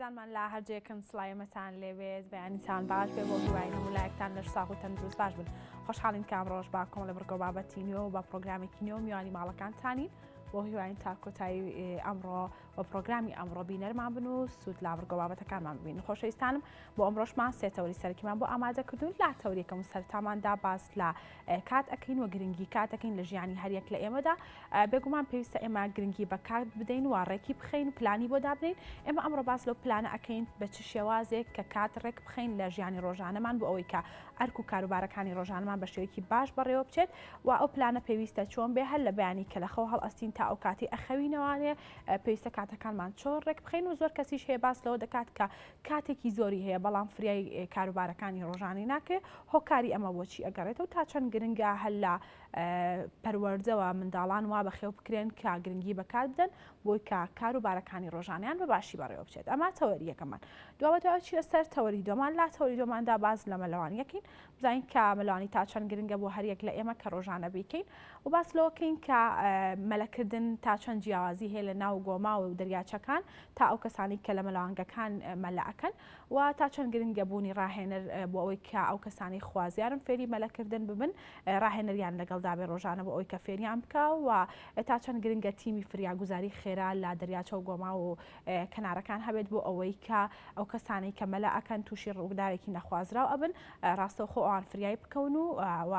ئازانمان لا هەرجێکن سڵایەمەتان لێوێت بەیانیتان باش بێ بۆ هیوای هەمولایەکتان لەش ساغ و تەندروست باش بن. خۆشحاڵین کام ڕۆژ با کۆمەڵە بڕگۆ بابەتینەوە و بە پرۆگرامێکی نوێ و میوانی ماڵەکانتانی بۆ هیواین تا کۆتایی ئەمڕۆ بە پرۆگرامی ئەمڕۆ بینەرمان بن و سوود لا بڕگۆ بابەتەکانمان ببین. خۆشەویستانم بۆ ئەمڕۆژمان سێ تەوری سەرەکیمان بۆ ئامادە کردوون. لا تەوریەکەم سەرتاماندا باس لە کات ئەکەین و گرنگی کات ئەەکەین لە ژیانی هەریەک لە ئێمەدا. بێگومان پێویستە ئێمە گرنگی بە کات بدەین و ڕێکی بخەین پلانی بۆ دابنین. ئێمە ئەمڕۆ باس لەو پلانە ئەەکەین بە چ شێوازێک کە کات ڕێک بخەین لە ژیانی ڕۆژانەمان بۆ ئەوەی کە ئەرک و کاروبارەکانی ڕۆژانەمان بە شێوەیەکی باش بەڕێوە بچێت و ئەو پلانە پێویستە چۆن بێ هەر لە بەیانی کە لە خەو هەڵئەستین تا ئەو کاتی ئەخەوینەوانێ پێویستە کاتەکانمان چۆن ڕێک بخەین و زۆر کەسیش هەیە باس لەوە دەکات کە کاتێکی زۆری هەیە بەڵام فریای کاروبارەکانی ڕۆژانەی ناکرێت هۆکاری ئەمە بۆچی ئەگەڕێتەوە تا چەند گرنگە هەر لە پەروەردەوە منداڵان وا بەخێو بکرێن کە گرنگی بە کات بدەن بۆی کە کاروبارەکانی ڕۆژانیان بە باشی بەڕێوە بچێت. ئەمە تەوەری یەکەمان. دووەمەوە چیە سەر تەوەری دووەمان لا تەوەری دووەماندا باز لە مەلەوانیەکەین بزانین کە مەلەوانی تا چەند گرنگە بۆ هەریەک لە ئێمە کە ڕۆژانە بیکەین و باس لەوەکەین کە مەلەکردن تا چەند جیاوازی هەیە لە ناو گۆما و دەریاچەکان تا ئەو کەسانی کە لە مەلەوانگەکان مەلە ئەکەن و تا چەند گرنگە بوونی ڕاهێنەر بۆ ئەوەی کە ئەو کەسانی خوازیارن فێری مەلەکردن ببن ڕاهێنەریان لەگەڵدا بێ ڕۆژانە بۆ ئەوەی کە فێریان بکە و تا چەند گرنگە تیمی فریاگوزاری خێرا لە دەریاچە و گۆما و کەنارەکان هەبێت بۆ ئەوەی کە ئەو کەسانی کە مەلە ئەکەن تووشی ڕووداوێکی نەخوازراو ئەبن ڕاستەوخۆ ئەوان فریای بکەون و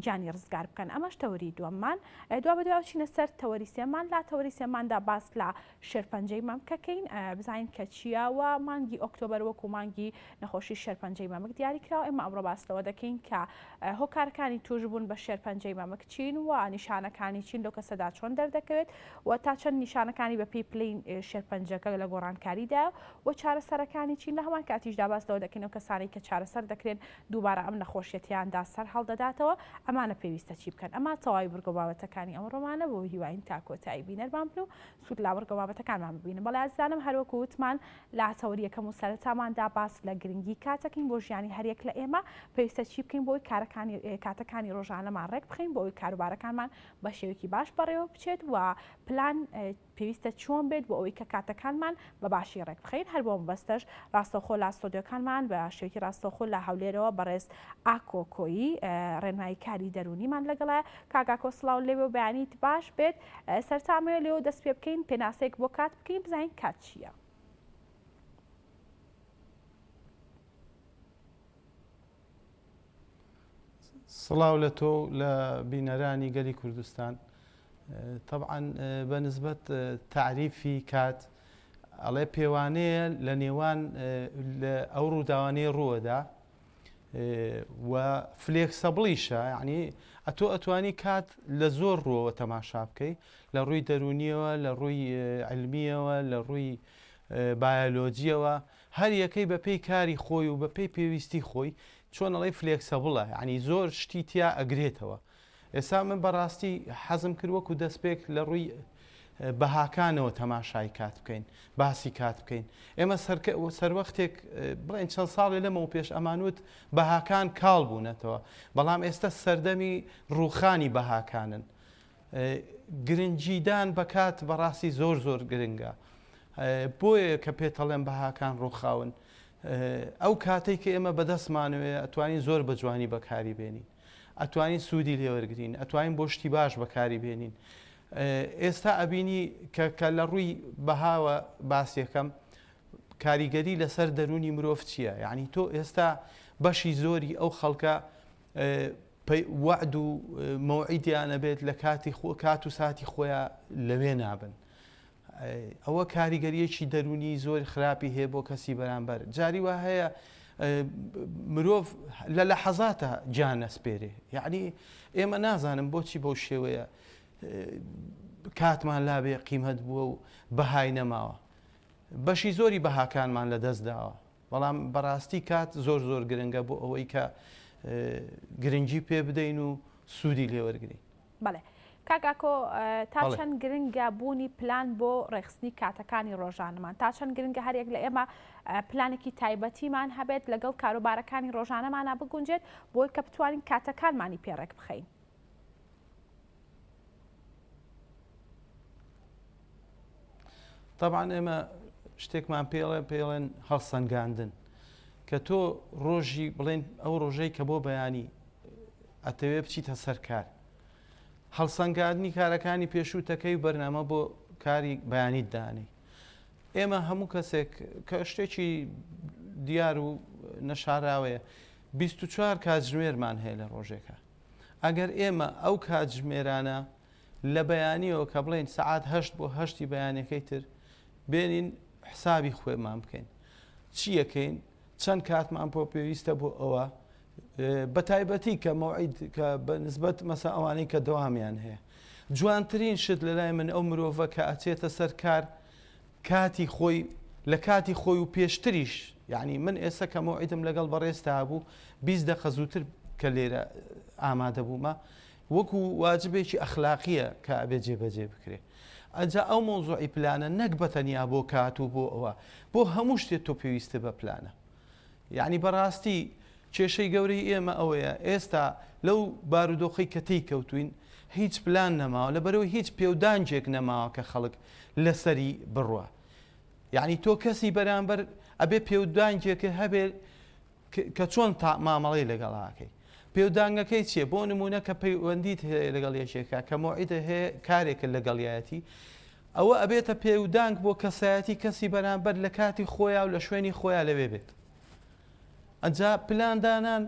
گیانی ڕزگار بکەن. ئەمەش تەوەری دووەممان. دوا بەدوای چینە سەر تەوەری سێمان. لا تەوەری سێماندا باس لە شێرپەنجەی مەمکەکەین بزانین کە چییە و مانگی ئۆکتۆبەر وەکو مانگی نەخۆشی شێرپەنجەی مەمک دیاری کراوە. ئێمە ئەمڕۆ باس لەوە دەکەین کە هۆکارەکانی توش بوون بە شێرپەنجەی مەمک چین و نیشانەکانی چین لەو کەسەدا چۆن دەردەکەوێت و تا چەند نیشانەکانی بە پێی پلەی شێرپەنجەکە لە گۆڕانکاریدا و چارەسەرەکانی چین لە هەمان کاتیشدا باس لەوە دەکەین و کەسانی کە چارەسەر دەکرێن دووبارە ئەم نەخۆشیەتیاندا سەر هەڵدەداتەوە ئەمانە پێویستە چی بکەن. ئەمە تەواوی بڕگۆ بابەتەکانی ئەمڕۆمانە بۆ هیواین تا کۆتایی بینەرمان بن و سوود لا بڕگۆ بابەتەکانمان ببینن. بەڵێ ئازیزانم هەروەکو وتمان لا تەوریەکەم و سەرەتاماندا باس لە گرنگی کاتەکەین بۆ ژیانی هەریەک لە ئێمە پێویستە چی بکەین بۆی کاتەکانی ڕۆژانەمان ڕێک بخەین بۆ ئەوی کاروبارەکانمان بە شێوەیەکی باش بەڕێوە بچێت و پلان پێویستە چۆن بێت بۆ ئەوەی کە کاتەکانمان بە باشی ڕێک بخەین. هەر بۆ بەستەش ڕاستەوخۆ لا ستۆدیۆکانمان بە شێوەیەکی ڕاستەوخۆ لە هەولێرەوە بەڕێز ئاکۆکۆیی ڕێنماییکاری دەرونیمان لەگەڵایە. کاگاکۆ سڵاو لێوێ و بەیانیت باش بێت سەرتامەوە لێوە دەست پێ بکەین پێناسەیەک بۆ کات بکەین بزانین کات چییە. سڵاو لە تۆ لە بینەرانی گەلی کوردستان. طبعا بەنسبەت تعریفی کات ئەڵێ پێوانەیە لە نێوان ئەو ڕووداوانەی ڕووەدا و فلێکسەبڵیشە یعنی ئەتوانی کات لە زۆر ڕۆوە تەماشا بکەی لە ڕووی دەرونیەوە لە ڕووی علمیەوە لە ڕووی بایۆلۆجیەوە هەر یەکەی بە پێی کاری خۆی و بە پێی پێویستی خۆی چۆن ئەڵێ فلێکسەبڵە یعنی زۆر شتی تیا ئەگرێتەوە. ئێستا من بەڕاستی حەزم کرد وەکو دەستپێک لە ڕووی بەهاکانەوە تەماشای کات بکەین باسی کات بکەین. ئێمە سەروەختێک بڵێن چەند ساڵێ لەمەوە پێش ئەمانوت بەهاکان کاڵ بوونەتەوە بەڵام ئێستا سەردەمی ڕووخانی بەهاکانن. گرنگیدان بە کات بەڕاستی زۆر زۆر گرنگە بۆیە کە پێتەڵێن بەهاکان ڕووخاون ئەو کاتێک کە ئێمە بەدەستمانوێ ئەتوانین زۆر بە جوانی بەکاری بێنین ئەتوانین سوودی لێوەرگرین ئەتوانین بۆ شتی باش بەکاری بێنین. ئێستا ئەبینی کە لە ڕووی بەهاوە باسیەکەم کاریگەری لەسەر دەرونی مرۆڤ چییە؟ یعنی تۆ ئێستا بەشی زۆری ئەو خەڵکە وعد و مەوعیدیانە بێت لە کات و ساتی خۆیان لەوێ نابن. ئەوە کاریگەریەکی دەرونی زۆر خراپی هەیە بۆ کەسی بەرامبەر. جاری وا هەیە مرۆڤ لە لەحەزاتە گیان ئەسپێرێ. یعنی ئێمە نازانم بۆچی بەو شێوەیە کاتمان لابێ قیمەت بووە و بەهای نەماوە. بەشی زۆری بەهاکانمان لە دەست داوە بەڵام بەڕاستی کات زۆر زۆر گرنگە بۆ ئەوەی کە گرنگی پێ بدەین و سوودی لێوەرگرین. بەڵێ کاکاکۆ تا چەند گرنگە بوونی پلان بۆ ڕێخستنی کاتەکانی ڕۆژانەمان تا چەند گرنگە هەرێک لە ئێمە پلانێکی تایبەتیمان هەبێت لەگەڵ کاروبارەکانی ڕۆژانەمانە بگونجێت بۆی کە بتوانین کاتەکانمانی پێڕێک بخەین. طبعا ئێمە شتێکمان پێڵێن هەڵسەنگاندن کە تۆ ڕۆژی بڵێن ئەو ڕۆژەی کە بۆ بەیانی ئەتەوێ بچیتە سەر کار هەڵسەنگاندنی کارەکانی پێشووتەکەی بەرنامە بۆ کاری بەیانیت دانی ئێمە هەموو کەسێک کە شتێکی دیار و نەشاراوەیە 24 کاتژمێرمان هەیە لە ڕۆژێکە ئەگەر ئێمە ئەو کاتژمێرانە لە بەیانیەوە کە بڵێن سعات 8 بۆ 8 بەیانەکەی تر بێنین حسابی خۆمان بکەین چیەکەین چەند کاتمان بۆ پێویستە بۆ ئەوە بە تایبەتی کە مەوعید کە بە نسبەت مەسا ئەوانەی کە دەوامیان هەیە جوانترین شت لە لای من ئەو مرۆڤە کە ئەچێتە سەر کار کاتی خۆی لە کاتی خۆی و پێشتریش یعنی من ئێستا کە مەوعیدم لەگەڵ بەڕێستا بوو 20 دقیقە زووتر کە لێرە ئامادە بوومە وەکو واجبێکی ئەخلاقیە کە ئەبێ جێبەجێ بکرێ ئەجا ئەو مۆزوعی پلانە نەک بەتەنیا بۆ کات و بۆ ئەوە بۆ هەموو شتێک تۆ پێویستە بە پلانە یعنی بەڕاستی کێشەی گەورەی ئێمە ئەوەیە ئێستا لەو بارودۆخی کە تێی کەوتوین هیچ پلان نەماوە لەبەرەوەی هیچ پێودانجێک نەماوە کە خەڵک لەسەری بڕوە یعنی تۆ کەسی بەرامبەر ئەبێ پێودانجێکە هەبێ کە چۆن مامەڵەی لەگەڵاکەی پێودانگەکەی چییە بۆ نمونە کە پەیوەندیت هەیە لەگەڵ یەکێکە کە مۆعیدە هەیە کارێکە لەگەڵیەتی ئەوە ئەبێتە پێودانگ بۆ کەسایەتی کەسی بەرامبەر لە کاتی خۆیان و لە شوێنی خۆیان لەوێ بێت ئەجا پلاندانان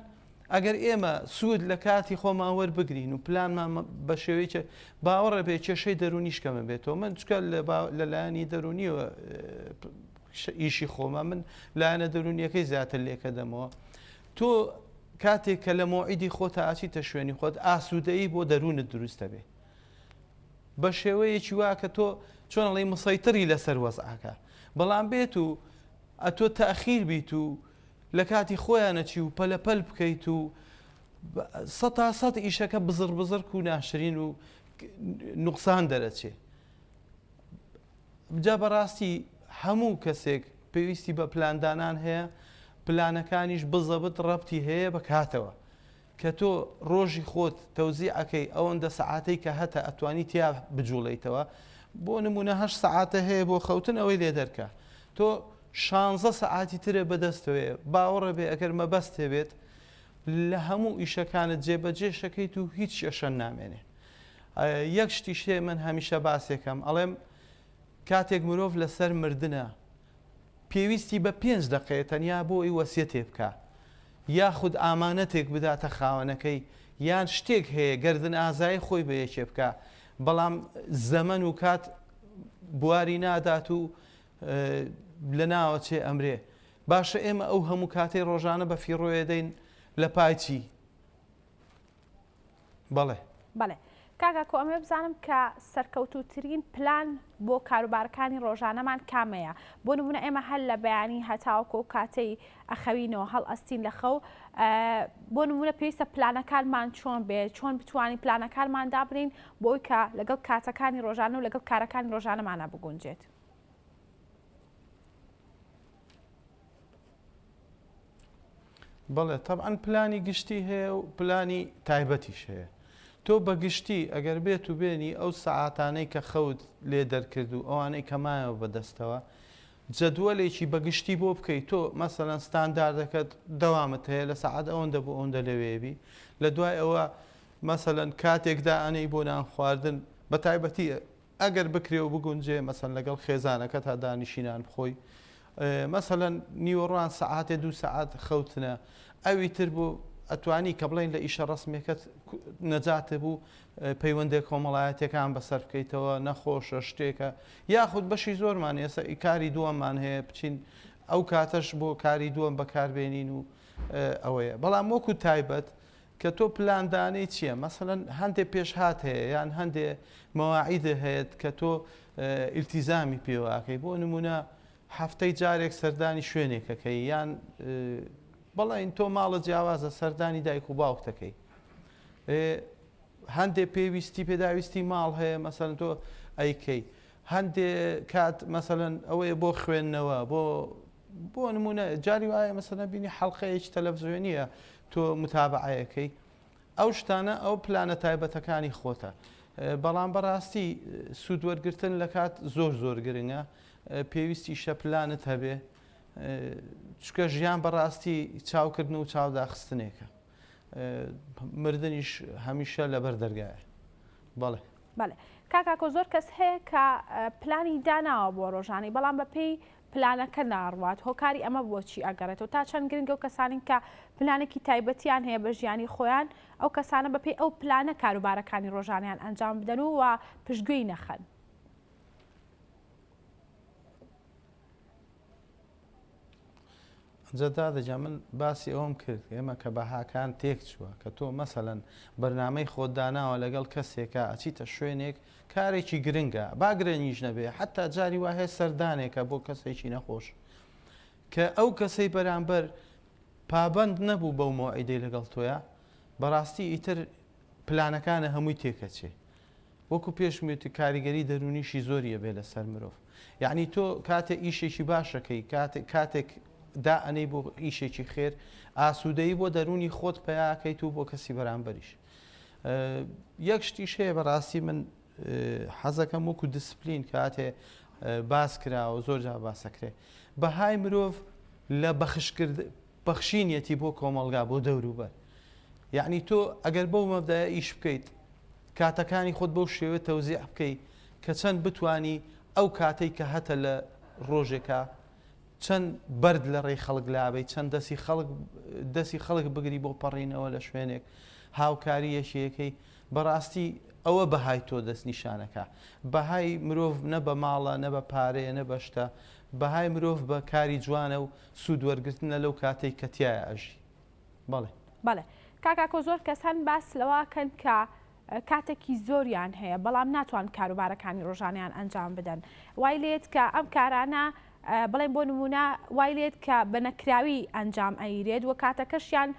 ئەگەر ئێمە سوود لە کاتی خۆمان وەربگرین و پلانمان بە شێوەیە باوەڕە بێ کێشەی دەرونیشکەمە بێتەوە من چکە لەلایەنی دەرونیەوە ئیشی خۆمە من لایەنە دەرونیەکەی زیاتر لێکە دەمەوە تۆ کاتێک کە لە مۆعیدی خۆتە ئاچیتە شوێنی خۆت ئاسوودەیی بۆ دەرونت دروستە بێ بە شێوەیەکی وا کە تۆ چۆن ئەڵێ مسەیتری لەسەر وەزعەکە بەڵام بێت و ئەتۆ تەخیر بیت و لە کاتی خۆیانەچی و پەلەپەل بکەیت و 100% ئیشەکە بزر و ناشرین و نوقسان دەرەچێ بجا بەڕاستی هەموو کەسێک پێویستی بە پلاندانان هەیە پلانەکانیش بزەبت ڕەبتی هەیە بە کاتەوە کە تۆ ڕۆژی خۆت تەوزیعەکەی ئەوەندە سەعاتەی کە هەتە ئەتوانی تیا بجوڵیتەوە بۆ نمونە 8 سەعاتە هەیە بۆ خەوتن ئەوەی لێ دەرکە تۆ 16 سەعاتی ترە بەدەستەوەیە باوەڕە بێ ئەگەر مەبەست هێبێت لە هەموو ئیشەکانت جێبەجێشەکەیت و هیچ شەشە نامێنێ یەک شتی شێ من هەمیشە باسێکم ئەڵێم کاتێک مرۆڤ لەسەر مردنە پێویستی بە 5 دقیقە تەنیا بۆ ئەی وەسیەتێ بکە یاخود ئامانەتێک بداتە خاوەنەکەی یان شتێک هەیە گەردن ئازایی خۆی بە یەکێ بکە بەڵام زەمن و کات بواری نادات و لە ناوە چێ ئەمرێ باشە ئێمە ئەو هەموو کاتەی ڕۆژانە بە فیڕۆیە دەین لە پایچی بەڵێ بەڵێ کاکا کۆ ئەمێ بزانم کە سەرکەوتوترین پلان بۆ کاروبارەکانی ڕۆژانەمان کامەیە بۆ نمونە ئێمە هەل لە بەیانی هەتاوکە و کاتەی ئەخەوینەوە هەڵ ئەستین لە خەو بۆ نمونە پێویستە پلانەکانمان چۆن بێت چۆن بتوانین پلانەکانمان دابرین بۆی کە لەگەڵ کاتەکانی ڕۆژانە و لەگەڵ کارەکانی ڕۆژانەمانە بگونجێت بەڵێ طبعاً پلانی گشتی هەیە و پلانی تایبەتیش هەیە تۆ بەگشتی ئەگەر بێت و بێنی ئەو سەعاتانەی کە خەوت لێ دەرکرد و ئەوانەی کەمایەوە بەدەستەوە جەدوەلێکی بەگشتی بۆ بکەیت تۆ مەسەلەن ستانداردەکەت دەوامت هەیە لە سەعات ئەوەندە بۆ ئەوەندە لەوێبی لە دوای ئەوە مەسەلەن کاتێکدا ئەنەی بۆ نان خواردن بە تایبەتی ئەگەر بکرێ و بگونجێ مەسەن لەگەڵ خێزانەکە تا دانیشینان بخۆی مەسەلەن نیوەڕوان سەعاتێ 2 سەعات خەوتنە ئەوی تر بوو ئەتوانی کە بڵین لە ئیشە ڕسمێکەت نەجاتە بوو پەیوەندێک کۆمەڵایەتەکان بەسەر بکەیتەوە نەخۆشە شتێکە یاخود بەشی زۆرمان ئێستا کاری دووەممان هەیە بچین ئەو کاتەش بۆ کاری دووەم بەکاربێنین و ئەوەیە بەڵام وەکو تایبەت کە تۆ پلاندانەی چییە مەسەلەن هەندێک پێشهات هەیە یان هەندێک مەواعیدە هەیەت کە تۆ ئیلتیزامی پێوەکەی بۆ نمونە هەفتەی جارێک سەردانی شوێنێکەکەی یان بەڵێن تۆ ماڵە جیاوازە سەردانی دایک و باوکتەکەی هەندێک پێویستی پێداویستی ماڵ هەیە مەسەلەن تۆ ئەیکەی هەندێک کات مەسەلەن ئەوەیە بۆ خوێندنەوە بۆ نمونە جاری وایە مەسەلەن بینی حەڵقەیەکی تەلەڤیزیۆنیە تۆ متابعەکەی ئەو شتانە ئەو پلانە تایبەتەکانی خۆتە بەڵام بەڕاستی سوود وەرگرتن لە کات زۆر گرنگە پێویستی شە پلانت هەبێ چکە ژیان بەڕاستی چاوکردن و چاوداخستنێکە مردنیش هەمیشە لەبەر دەرگایە بەڵێ بەڵێ کاکاکۆ زۆر کەس هەیە کە پلانی داناوە بۆ ڕۆژانەی بەڵام بەپێی پلانەکە ناڕوات هۆکاری ئەمە بۆچی ئەگەڕێتەوە تا چەند گرنگە و کەسانی کە پلانێکی تایبەتیان هەیە بە ژیانی خۆیان ئەو کەسانە بەپێی ئەو پلانە کاروبارەکانی ڕۆژانیان ئەنجام بدەن و پشتگوێی نەخەن. جەدا دەجا من باسی ئەوم کرد ئێمە کە بەهاکان تێک چووە کە تۆ مەسەلەن بەرنامەی خۆداناوە لەگەڵ کەسێکە ئەچیتە شوێنێک کارێکی گرنگە باگرێنیش نەبێ حتا جاری وهەیە سەردانێکە بۆ کەسێکی نەخۆش کە ئەو کەسەی بەرامبەر پابند نەبوو بەو مۆعیدەی لەگەڵ تۆیە بەڕاستی ئیتر پلانەکانە هەمووی تێکەچێ وەکو پێشمێتی کاریگەری دەرونیشی زۆریە بێ لەسەر مرۆڤ یعنی تۆ کاتێک ئیشێکی باشەکەی کاتێک دا ئەنەی بۆ ئیشێکی خێر ئاسوودەیی بۆ دەرونی خۆت پێیاکەیت و بۆ کەسی بەرامبەریش یەک شتیش هەیە بەڕاستی من حەزەکەم وەکو دیسپلین کاتێ باس کراوە زۆر جا باسەکرێ بەهای مرۆڤ لە بەخشینیەتی بۆ کۆمەلگا بۆ دەوروبەر یعنی تۆ ئەگەر بەو مەبدایە ئیش بکەیت کاتەکانی خۆت بەو شێوە تەوزیع بکەیت کە چەند بتانی ئەو کاتەی کە هەتە لە ڕۆژێکە چەند بەرد لە ڕێی خەڵک لابێت چەند دەستی خەڵک بگری بۆ پەڕینەوە لە شوێنێک هاوکاری یەکیەکەی بەڕاستی ئەوە بەهای تۆ دەستنیشانەکە بەهای مرۆڤ نە بە ماڵە نە بە پارەیە نە بەشتە بەهای مرۆڤ بە کاری جوانە و سوود وەرگرتنە لەو کاتێک کە تایە ئەژی بەڵێ بەڵێ کاکاکۆ زۆر کەسان باس لەواکەن کە کاتێکی زۆریان هەیە بەڵام ناتوان کاروبارەکانی ڕۆژانیان ئەنجام بدەن وای لێت کە ئەم کارانە بڵێن بۆ نمونە وای لێت کە بە نەکراوی ئەنجام ئەیرێت و کاتەکەشیان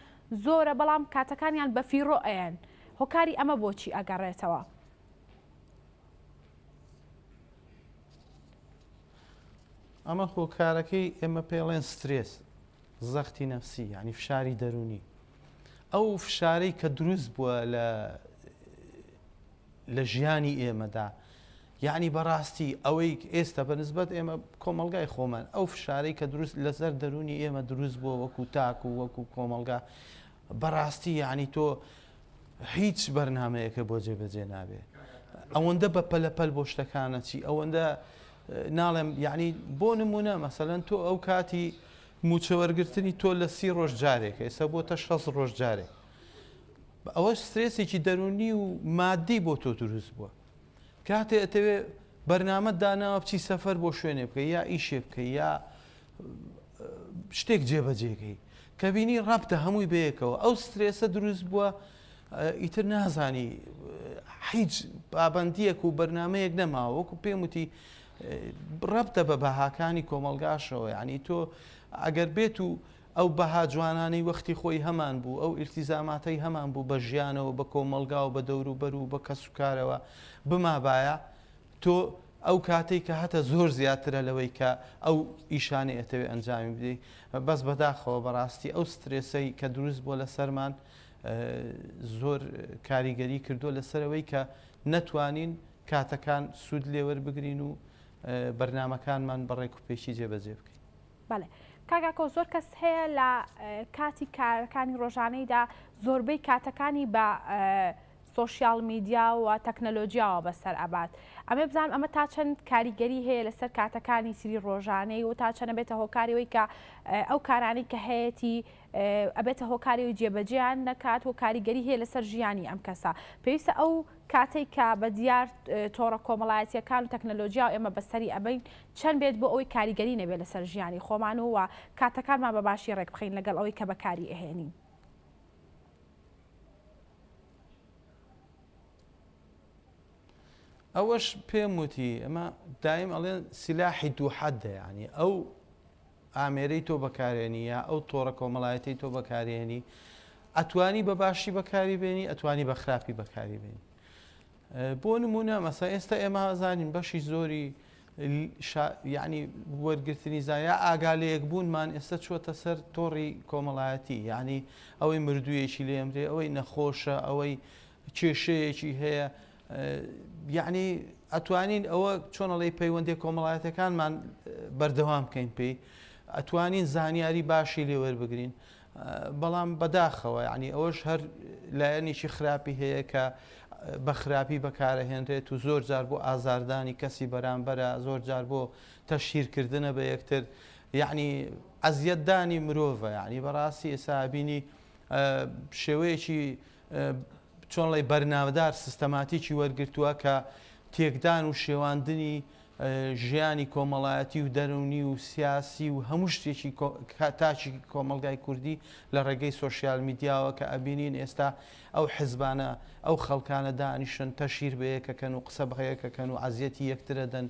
زۆرە بەڵام کاتەکانیان بە فیڕۆ ئەیەن هۆکاری ئەمە بۆچی ئەگەڕێتەوە؟ ئەمە هۆکارەکەی ئێمە پێڵێن سترێس زەختی نەفسی ینی فشاری دەرونی ئەو فشارەی کە دروست بووە لە ژیانی ئێمەدا یعنی بەڕاستی ئەوەی ئێستا بەنسبەت ئێمە کۆمەلگای خۆمان ئەو فشارەی کە دروست لەسەر دەرونی ئێمە دروست بووە وەکو تاک و وەکو کۆمەلگا بەڕاستی یعنی تۆ هیچ بەرنامەیەکە بۆ جێبەجێ نابێ ئەوەندە بە پەلەپەل بۆ شتەکانە چی ئەوەندە ناڵێم یعنی بۆ نمونە مەسەلەن تۆ ئەو کاتی موچەوەرگرتنی تۆ لە 30 ڕۆژ جارێک ئێستا بۆتە 6 ڕۆژ جارێک ئەوە سترێسێکی دەرونی و مادی بۆ تۆ دروست بووە کاتێ ئەتەوێ بەرنامە داناوە بچی سەفەر بۆ شوێنێ بکەی یا ئیشێ بکەی یا شتێک جێبەجێکەی کە بینی ڕابتە هەمووی بەیەکەوە ئەو سترێسە دروست بووە ئیتر نازانی هیچ پابەندیەک و بەرنمەیەک نەماوە وەکو پێم وتی ڕابتە بە بەهاکانی کۆمەلگاشەوە یعنی تۆ ئەگەر بێت و ئەو بەها جوانانەی وەختی خۆی هەمان بوو ئەو ئیلتیزاماتەی هەمان بوو بە ژیانەوە بە کۆمەلگا و بە دەوروبەر و بە کەسوکارەوە بمابایە تۆ ئەو کاتێک کە هەتە زۆر زیاترە لەوەی کە ئەو ئیشانی ئەتەوێ ئەنجامی بدەیت بەس بەداخەوە بەڕاستی ئەو سترێسەی کە دروست بووە لە سەرمان زۆر کاریگەری کردووە لەسەرەوەی کە نەتوانین کاتەکان سوود لێوەربگرین و بەرنمەکانمان بەڕێک و پێشی جێبەجێ بکەین. بەڵێ کاکاکۆ زۆر کەس هەیە لە کاتی کارەکانی ڕۆژانەیدا زۆربەی کاتەکانی بە سۆشیال میدیا و تەکنەلۆژیاوە بەسەر ئەبات ئەمێ بزانم ئەمە تا چەند کاریگەری هەیە لەسەر کاتەکانی سری ڕۆژانەی و تا چەنە بێتە هۆکاریەوەی کە ئەو کارانی کە هەیەی ئەبێتە هۆکاریەوەی جێبەجێیان نەکات و کاریگەری هەیە لەسەر ژیانی ئەم کەسە پێویستە ئەو کاتێک کە بە دیار تۆڕە کۆمەڵایەتیەکان و تەکنەلۆژیا و ئێمە بەسەری ئەبین چەند بێت بۆ ئەوەی کاریگەری نەبێت لەسەر ژیانی خۆمان و کاتەکانمان بە باشی ڕێک بخەین لەگەڵ ئەوەی کە بەکاری ئەهێنین. ئەوەش پێم وتی ئەمە دایم ئەڵێن سیلاحی دوو حەدە یعنی ئەو ئامێرەی تۆ بەکارێنی یا ئەو تۆڕە کۆمەڵایەتی تۆ بەکارێنی ئەتوانی بە باشی بەکاری بێنی ئەتوانی بە خراپی بەکاری بێنی بۆ نمونە مەسا ئێستا ئێمە زانین بەشی زۆری یعنی وەرگرتنی زایە ئاگالەیەک بوونمان ئێستا چۆتە سەر تۆڕی کۆمەڵایەتی یعنی ئەوەی مردوویەکی لێمرێ ئەوەی نەخۆشە ئەوەی کێشەیەکی هەیە یعنی ئەتوانین ئەوە چۆنەڵی پەیوەندی کۆمەڵایەتەکانمان بەردەوام بکەین پێی ئەتوانین زانیاری باشی لێ وەربگرین بەڵام بەداخەوە یعنی ئەوەش هەر لایەنێکی خراپی هەیە کە بە خراپی بەکارەهێنرێت و زۆر جار بۆ ئازاردانی کەسی بەرامبەرە زۆر جار بۆ تەشهیرکردنە بە یەکتر یعنی ئەزیەتدانی مرۆڤە یعنی بەڕاستی ئێستا بینی شێوەیەکی چۆنڵی بەرنامەدار سیستەماتیکی وەرگرتووە کە تێکدان و شێواندنی ژیانی کۆمەڵایەتی و دەرونی و سیاسی و هەموو شتێکی تاچی کۆمەلگای کوردی لە ڕێگەی سۆشیال میدیاوە کە ئەبینین ئێستا ئەو حیزبانە ئەو خەڵکانە دانیشن تەشیر بە یەکەکەن و قسە بەیەکەکەن و عەزیەتی یەکترە دەن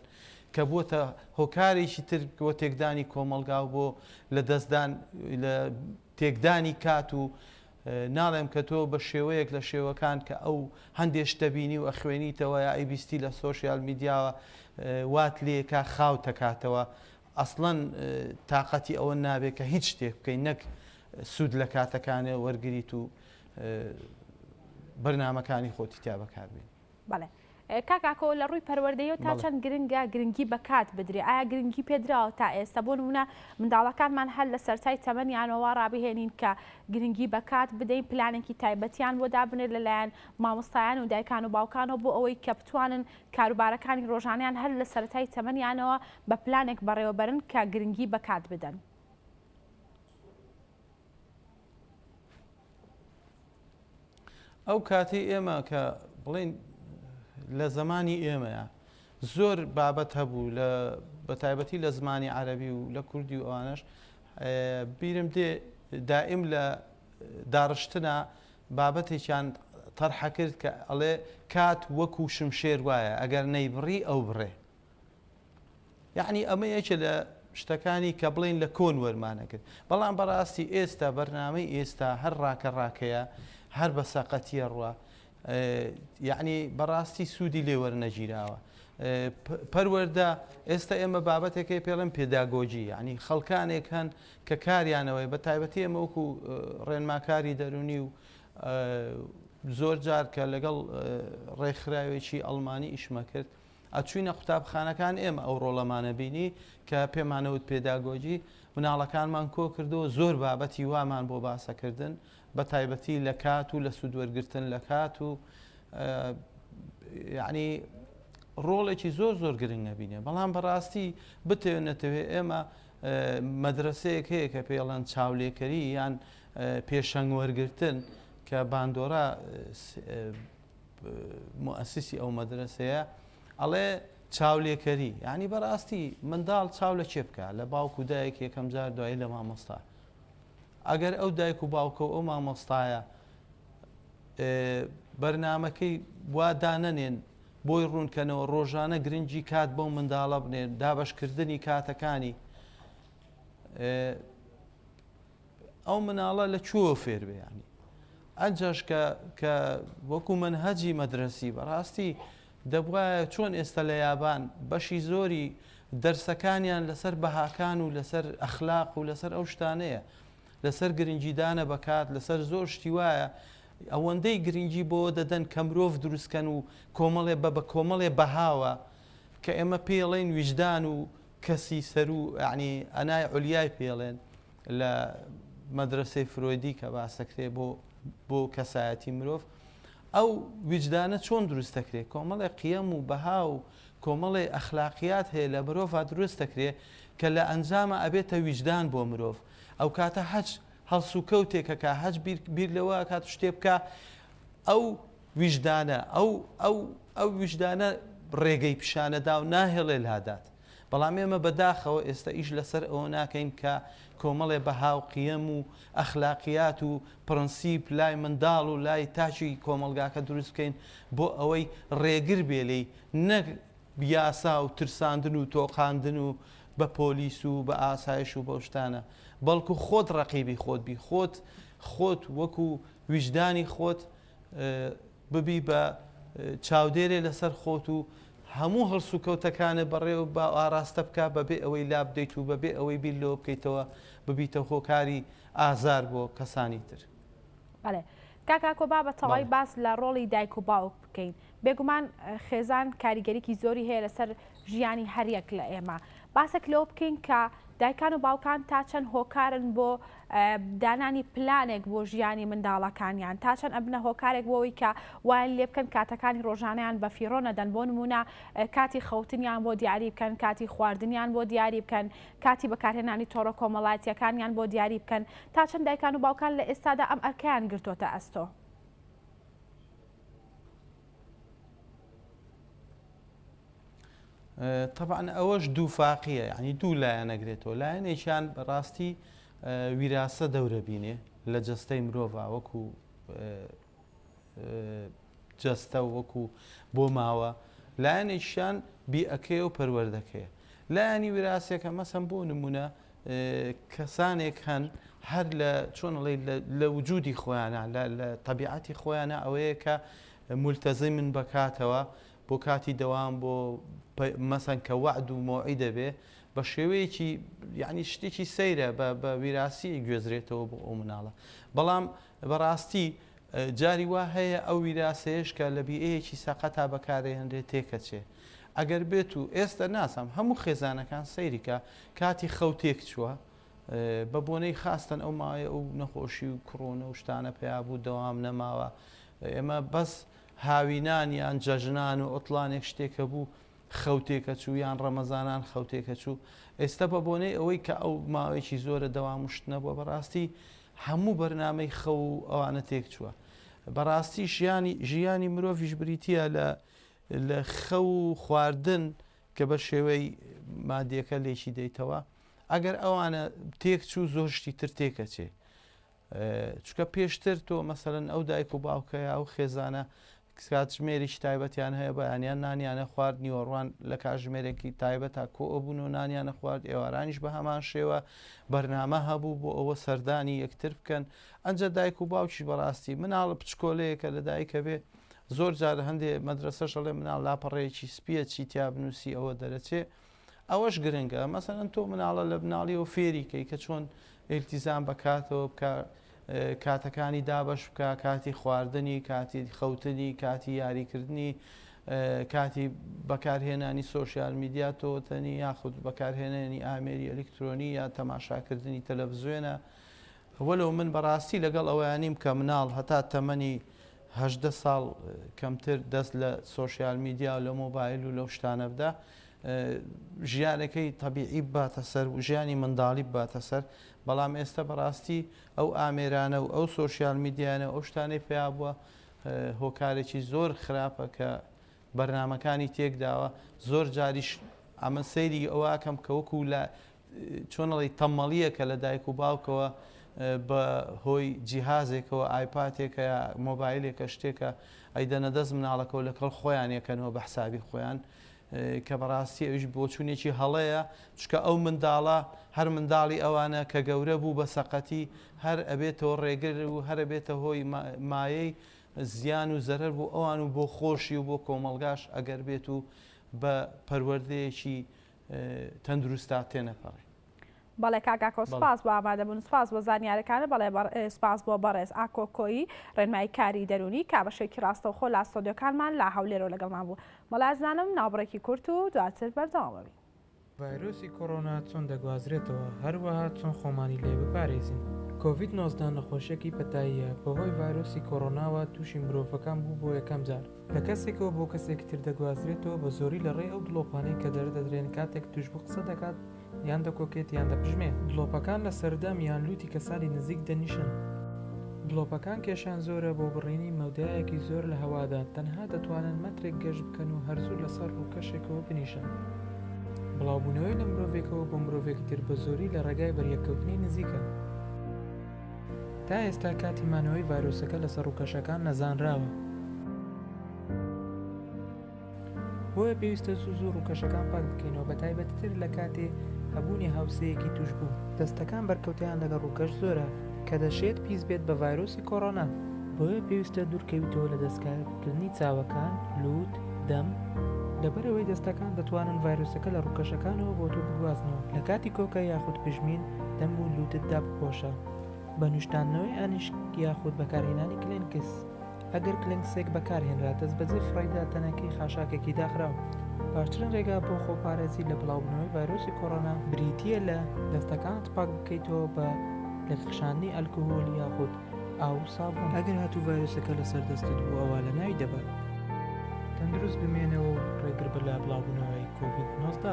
کە بۆتە هۆکارێکی تر بۆ تێکدانی کۆمەلگا و بۆ لە دەستدان لە تێکدانی کات و ناڵێم کە تۆ بە شێوەیەک لە شێوەکان کە ئەو هەندێک شتەبینی و ئەخوێنیتەوە یا ئەیبیستی لە سۆشیال میدیاوە وات لێکا خاو تەکاتەوە ئەسڵەن تااقەتی ئەوە نابێت کە هیچ شتێک بکەین نەک سوود لە کاتەکانێ وەرگریت و بەرنامەکانی خۆتی تا بەکاربێن. بەڵێ کاکاکۆ لە ڕووی پەروەردەیەوە تا چەند گرنگە گرنگی بە کات بدرێ ئایا گرنگی پێدراوە تا ئێستا بۆ نمونە منداڵەکانمان هەر لە سەرای تەمەنیانەوە ڕابهێنین کە گرنگی بە کات بدەین پلانێکی تایبەتیان بۆ دابنێت لەلایەن مامۆستایان و دایکان و باوکانەوە بۆ ئەوەی کە بتوانن کاروبارەکانی ڕۆژانیان هەر لە سەرای تەمەنیانەوە بە پلانێک بەڕێوەبەرن کە گرنگی بە کات بدەن. ئەو کاتی ئێمە کە بڵین لە زمانی ئێمەیە زۆر بابەت هەبوو لە بەتایبەتی لە زمانی عەرەبی و لە کوردی و ئەوانش بیرم دێ دائیم لە داڕشتنە بابەتێکیان تەرحە کرد کە ئەڵێ کات وەکو شمشێر وایە ئەگەر نەیبڕی ئەو بڕێ یعنی ئەمە یەکێ لە شتەکانی کە بڵین لە کۆن وەرمانە کرد بەڵام بەڕاستی ئێستا بەرنامەی ئێستا هەر ڕاکەڕاکەیە هەر بە سەقەتیە ڕوە یعنی بەڕاستی سوودی لێوەرنەگیراوە پەروەردە ئێستا ئێمە بابەتێکی پێڵم پێداگۆجی یعنی خەڵکانێک هەن کە کاریانەوەی بە تایبەتی ئێمە وەکو ڕێنماکاری دەرونی و زۆر جار کە لەگەڵ ڕێکخراوێکی ئەڵمانی ئیشمە کرد ئەچوینە قوتابخانەکان ئێمە ئەو ڕۆڵەمانە بینی کە پێمانەوت پێداگۆجی مناڵەکانمان کۆ کردو زۆر بابەتی وامان بۆ باسەکردن بە تایبەتی لە کات و لە سوودوەرگرتن لە کات و یعنی ڕۆڵێکی زۆر زۆر گرنگ نەبینێ بەڵام بەڕاستی بتێنێتەوێ ئێمە مەدرسەیەک هەیە کە پێڵەن چاولێکەری یان پێشەنگ وەرگرتن کە باندۆرا مؤسسی ئەو مەدرسەیە ئەڵێ چاولێکەری یعنی بەڕاستی منداڵ چاو لە چێ بکە لە باوک و دایک یەکەم جار دوایی لە مامۆستا ئەگەر ئەو دایک و باوکە و ئەو مامۆستایە بەرنامەکەی وا دانەنێن بۆی ڕوونکەنەوە ڕۆژانە گرنگی کات بۆ منداڵە بنێن دابەشکردنی کاتەکانی ئەو مناڵە لە چووە فێر بێیانی ئەنجەش کە وەکو منهەجی مەدرسەی بەڕاستی دەبوایە چۆن ئێستا لە یابان بەشی زۆری دەرسەکانیان لەسەر بەهاکان و لەسەر ئەخلاق و لەسەر ئەو شتانەیە لەسەر گرنگیدانە بەکات لەسەر زۆر شتی وایە ئەوەندەی گرنگی بۆ دەدەن کە مرۆڤ دروستکەن و کۆمەڵێ بە کۆمەڵێ بەهاوە کە ئێمە پێڵێن ویژدان و کەسی سەر و عنی ئەنای عولیای پێڵێن لە مەدرسەی فرۆیدی کە باسەکرێ بۆ کەسایەتی مرۆڤ ئەو ویجدانە چۆن دروست دەکرێت کۆمەڵێ قیەم و بەها و کۆمەڵێ ئەخلاقیات هەیە لە مرۆڤ دروست دەکرێت کە لە ئەنجامە ئەبێتە ویجدان بۆ مرۆڤ ئەو کاتە هەچ هەڵسوکەوتێکەکە هەچ بیر لەوە کات شتێ بکە ئەو ویجدانە ئەو ویجدانە ڕێگەی پیشانەدا و ناهێڵێ لادات بەڵام ئێمە بەداخەوە ئێستا ئیش لەسەر ئەوە ناکەین کە کۆمەڵێ بەها و قیەم و ئەخلاقیات و پرەنسیپ لای منداڵ و لای تاچی کۆمەلگاکە دروست بکەین بۆ ئەوەی ڕێگر بێلەی نەک یاسا و ترساندن و تۆقاندن و بە پۆلیس و بە ئاسایش و بەو شتانە بەڵکو خۆت ڕەقیبی خۆت بی خۆت وەکو ویژدانی خۆت ببی بە چاودێرێ لەسەر خۆت و هەموو هەڵسوکەوتەکانە بەڕێوە بە ئاراستە بکە بەبێ ئەوەی لا بدەیت و بەبێ ئەوەی بیر لەوە بکەیتەوە ببیتە هۆکاری ئازار بۆ کەسانی تر. کاکاکۆ با بە تەواوی باس لە ڕۆڵی دایک و باوک بکەین بێگومان خێزان کاریگەریکی زۆری هەیە لەسەر ژیانی هەریەک لە ئێمە. باسێک لەوە بکەین کە دایکان و باوکان تا چەند هۆکارن بۆ دانانی پلانێک بۆ ژیانی منداڵەکانیان، تا چەند ئەبنە هۆکارێک بۆەوەی کە وایان لێ بکەن کاتەکانی ڕۆژانەیان بە فیڕۆ نەدەن. بۆ نمونە کاتی خەوتنیان بۆ دیاری بکەن، کاتی خواردنیان بۆ دیاری بکەن، کاتی بەکارهێنانی تۆڕە کۆمەڵایەتیەکانیان بۆ دیاری بکەن. تا چەند دایکان و باوکان لە ئێستادا ئەم ئەرکیان گرتوۆتە ئەستۆ. طبعا ئەوەش دوو فاقیە، یعنی دوو لایەنەگرێتەوە. لایەنێکیان بەڕاستی ویراسە دەورە بینێ لە جەستەی مرۆڤ وەکو جەستە و وەکو بۆ ماوە، لایەنێکیان بیئەکەی و پەروەردەکەیە. لایەنی ویراسێکە مەسەن بۆ نمونە کەسانێک هەن هەر لە چۆنڵێ لە وجودی خۆیانە لە طبیعەتی خۆیانە ئەوەیە کە مولتەزی من بکاتەوە بۆ کاتی دەوام بۆ مەسەن کە وعد و مۆعی دەبێ بە شێوەیەکی یعنی شتێکی سەیرە بە ویراسی گوێزرێتەوە بۆ ئەو مناڵە. بەڵام بەڕاستی جاری وا هەیە ئەو ویراسەیەش کە لە بیئەیەکی سەقەتا بەکارهێنرێت تێکەچێ. ئەگەر بێت و ئێستا ناسام هەموو خێزانەکان سەیریکە کاتی خەوتێک چووە بە بۆنەی خاستن ئەو مایە ئەو نەخۆشی و کڕۆنە و شتانە پێیا بوو دەوام نەماوە. ئێمە بەس هاوینان یان جەژنان و ئۆتڵانێک شتێکە بوو خەوتێکە چوو یان ڕەمەزانان خەوتێکە چوو. ئێستا بە بۆنەی ئەوەی کە ئەو ماوەیەکی زۆرە دەوام و شت نەبووە بەڕاستی هەموو بەرنامەی خەو و ئەوانە تێک چووە. بەڕاستی ژیانی مرۆڤیش بریتیە لە خەو و خواردن کە بە شێوەی مادیەکە لێکی دەیتەوە. ئەگەر ئەوانە تێک چوو زۆر شتی تر تێکەچێ. چکە پێشتر تۆ مەسەرەن ئەو دایک و باوکەیە ئەو خێزانە کاتژمێریش تایبەتیان هەیە بەیانیان نانیانە خوارد نیوەڕوان لە کاتژمێرێکی تایبەت تا کۆبوون و نانیانە خوارد ئێوارانیش بە هەمان شێوە بەرنامە هەبوو بۆ ئەوە سەردانی یەکتر بکەن. ئەنجە دایک و باوکیش بەڕاستی مناڵ پچکۆلەیەکە لە دایکە بێ زۆر جار هەندێک مەدرسەش ئەڵێ مناڵ لاپەڕەیەکی سپیە چی تیا بنووسی ئەوە دەرەچێ. ئەوەش گرنگە مەسەرەن تۆ مناڵە لە بناڵیەوە فێریکەی کە چۆن ئیلتیزام بکاتەوە بکە کاتەکانی دابش بکە، کاتی خواردنی، کاتی خەوتنی، کاتی یاریکردنی، کاتی بەکارهێنانی سۆشیال میدیا تۆتەنی یاخود بەکارهێنانی ئامێری ئەلکترۆنی یا تەماشاکردنی تەلەڤیزیۆنە. وەلو من بەڕاستی لەگەڵ ئەوەیانیم کە مناڵ هەتا تەمەنی 18 ساڵ کەمتر دەست لە سۆشیال میدیا و لە مۆبایل و لەو شتانە بدا ژیانەکەی تەبیعی باتە سەر و ژیانی منداڵی باتە سەر. بەڵام ئێستا بەڕاستی ئەو ئامێرانە و ئەو سۆشیال میدیانە ئەو شتانەی پێیا بووە هۆکارێکی زۆر خراپە کە بەرنمەکانی تێکداوە. زۆر جاریش ئەمە سەیری ئەوواکەم کە وەکو لە چۆنەڵی تەمەڵیەکە لە دایک و باوکەوە بە هۆی جیهازێکەوە ئایپاتێکە یا مۆبایلێکە شتێکە ئەیدەنە دەست مناڵەکەەوە لەگەڵ خۆیان یەکەنەوە بە حسابی خۆیان کە بەڕاستی ئەوش بۆچوونێکی هەڵەیە. چکە ئەو منداڵە هەر منداڵی ئەوانە کە گەورە بوو بە سەقەتی هەر ئەبێتەوە ڕێگر و هەر ئەبێتە هۆی مایەی زیان و زەرەر بوو ئەوان و بۆ خۆشی و بۆ کۆمەلگاش ئەگەر بێت و بە پەروەردەیەکی تەندروستا تێنەپەڕێ. بەڵێ کاکاکۆ سپاس بۆ ئامادەبوون، سپاس بۆ زانیارەکانە، بەڵێ سپاس بۆ بەڕێز ئاکۆکۆیی ڕێنمایی کاری دەرونی کابەشێکی ڕاستەوخۆ لە ئەستۆدیۆکانمان لە هەولێرەوە لەگەڵمان بوو. مەڵازانم ناوبڕێکی کورت و دواتر بەردەوامەوی. ڤایرۆسی کۆڕۆنا چۆن دەگوازرێتەوە هەروەها چۆن خۆمانی لێ بپارێزین. کۆڤید-19 نەخۆشیێکی پەتاییە بەهۆی ڤایرۆسی کۆڕۆناوە تووشی مرۆڤەکان بوو بۆ یەکەم جار لە کەسێکەوە بۆ کەسێکی تر دەگوازرێتەوە بە زۆری لە ڕێ ئەو دڵۆپانەی کە دەردەدرێن کاتێک توش بوو قسە دەکات یان دەکۆکێت یان دەپژمێت. دڵۆپەکان لە سەردەم یان لوتی کەسانی نزیک دەنیشن. دڵۆپەکان کێشان زۆرە بۆ بڕینی مەودایەکی زۆر لە هەوادا تەنها دەتوانن مەترێک گەشت بکەن و هەرزوو لەسەر ڕووکەشێکەوە بنیشن. بڵاوبوونەوەی لە مرۆڤێکەوە بۆ مرۆڤێکی تر بە زۆری لە ڕێگای بەریەکەوتنی نزیکە. تا ئێستا کاتی مانەوەی ڤایرۆسەکە لەسەر ڕووکەشەکان نەزانراوە. بۆیە پێویستە زوو ڕووکەشەکان پاک بکەینەوە بە تایبەتتر لە کاتێ هەبوونی هاوسەیەکی توش بوو. دەستەکان بەرکەوتیان لەگە ڕووکەش زۆرە کە دەشێت پیس بێت بە ڤایرۆسی کۆڕۆنا. بۆیە پێویستە دوورکەویتەوە لە دەستکاردنی چاوەکان، لووت، دەم. لەبەرەوەی دەستەکان دەتوانن ڤایرۆسەکە لە ڕووکەشەکانەوە بۆ تۆ بگوازنەوە. لە کاتی کۆکە یاخود پژمین دەم و لووتت دابپۆشە. بە نوشتانەوەی ئانیشک یاخود بەکارهێنانی کلێنکس ئەگەر کلنگسێک بەکارهێنرا دەست بەجێ فڕیدا تەنەکەی خاشاکێکی داخراوە. باشترین ڕێگا بۆ خۆپارێزی لە بڵاوبوونەوەی ڤایرۆسی کۆڕۆنا بریتیە لە دەستەکانت پاک بکەیتەوە بە لەخشاندنی ئەلکۆهۆل یاخود ئاو سابوون. ئەگەر هاتوو ڤایرۆسەکە لەسەر دەستت بوو ئەوە لە ناوی دەبات. تەندروست بمێنەوە و ڕێگر بە لە بڵاوبوونەوەی کۆڤید-19.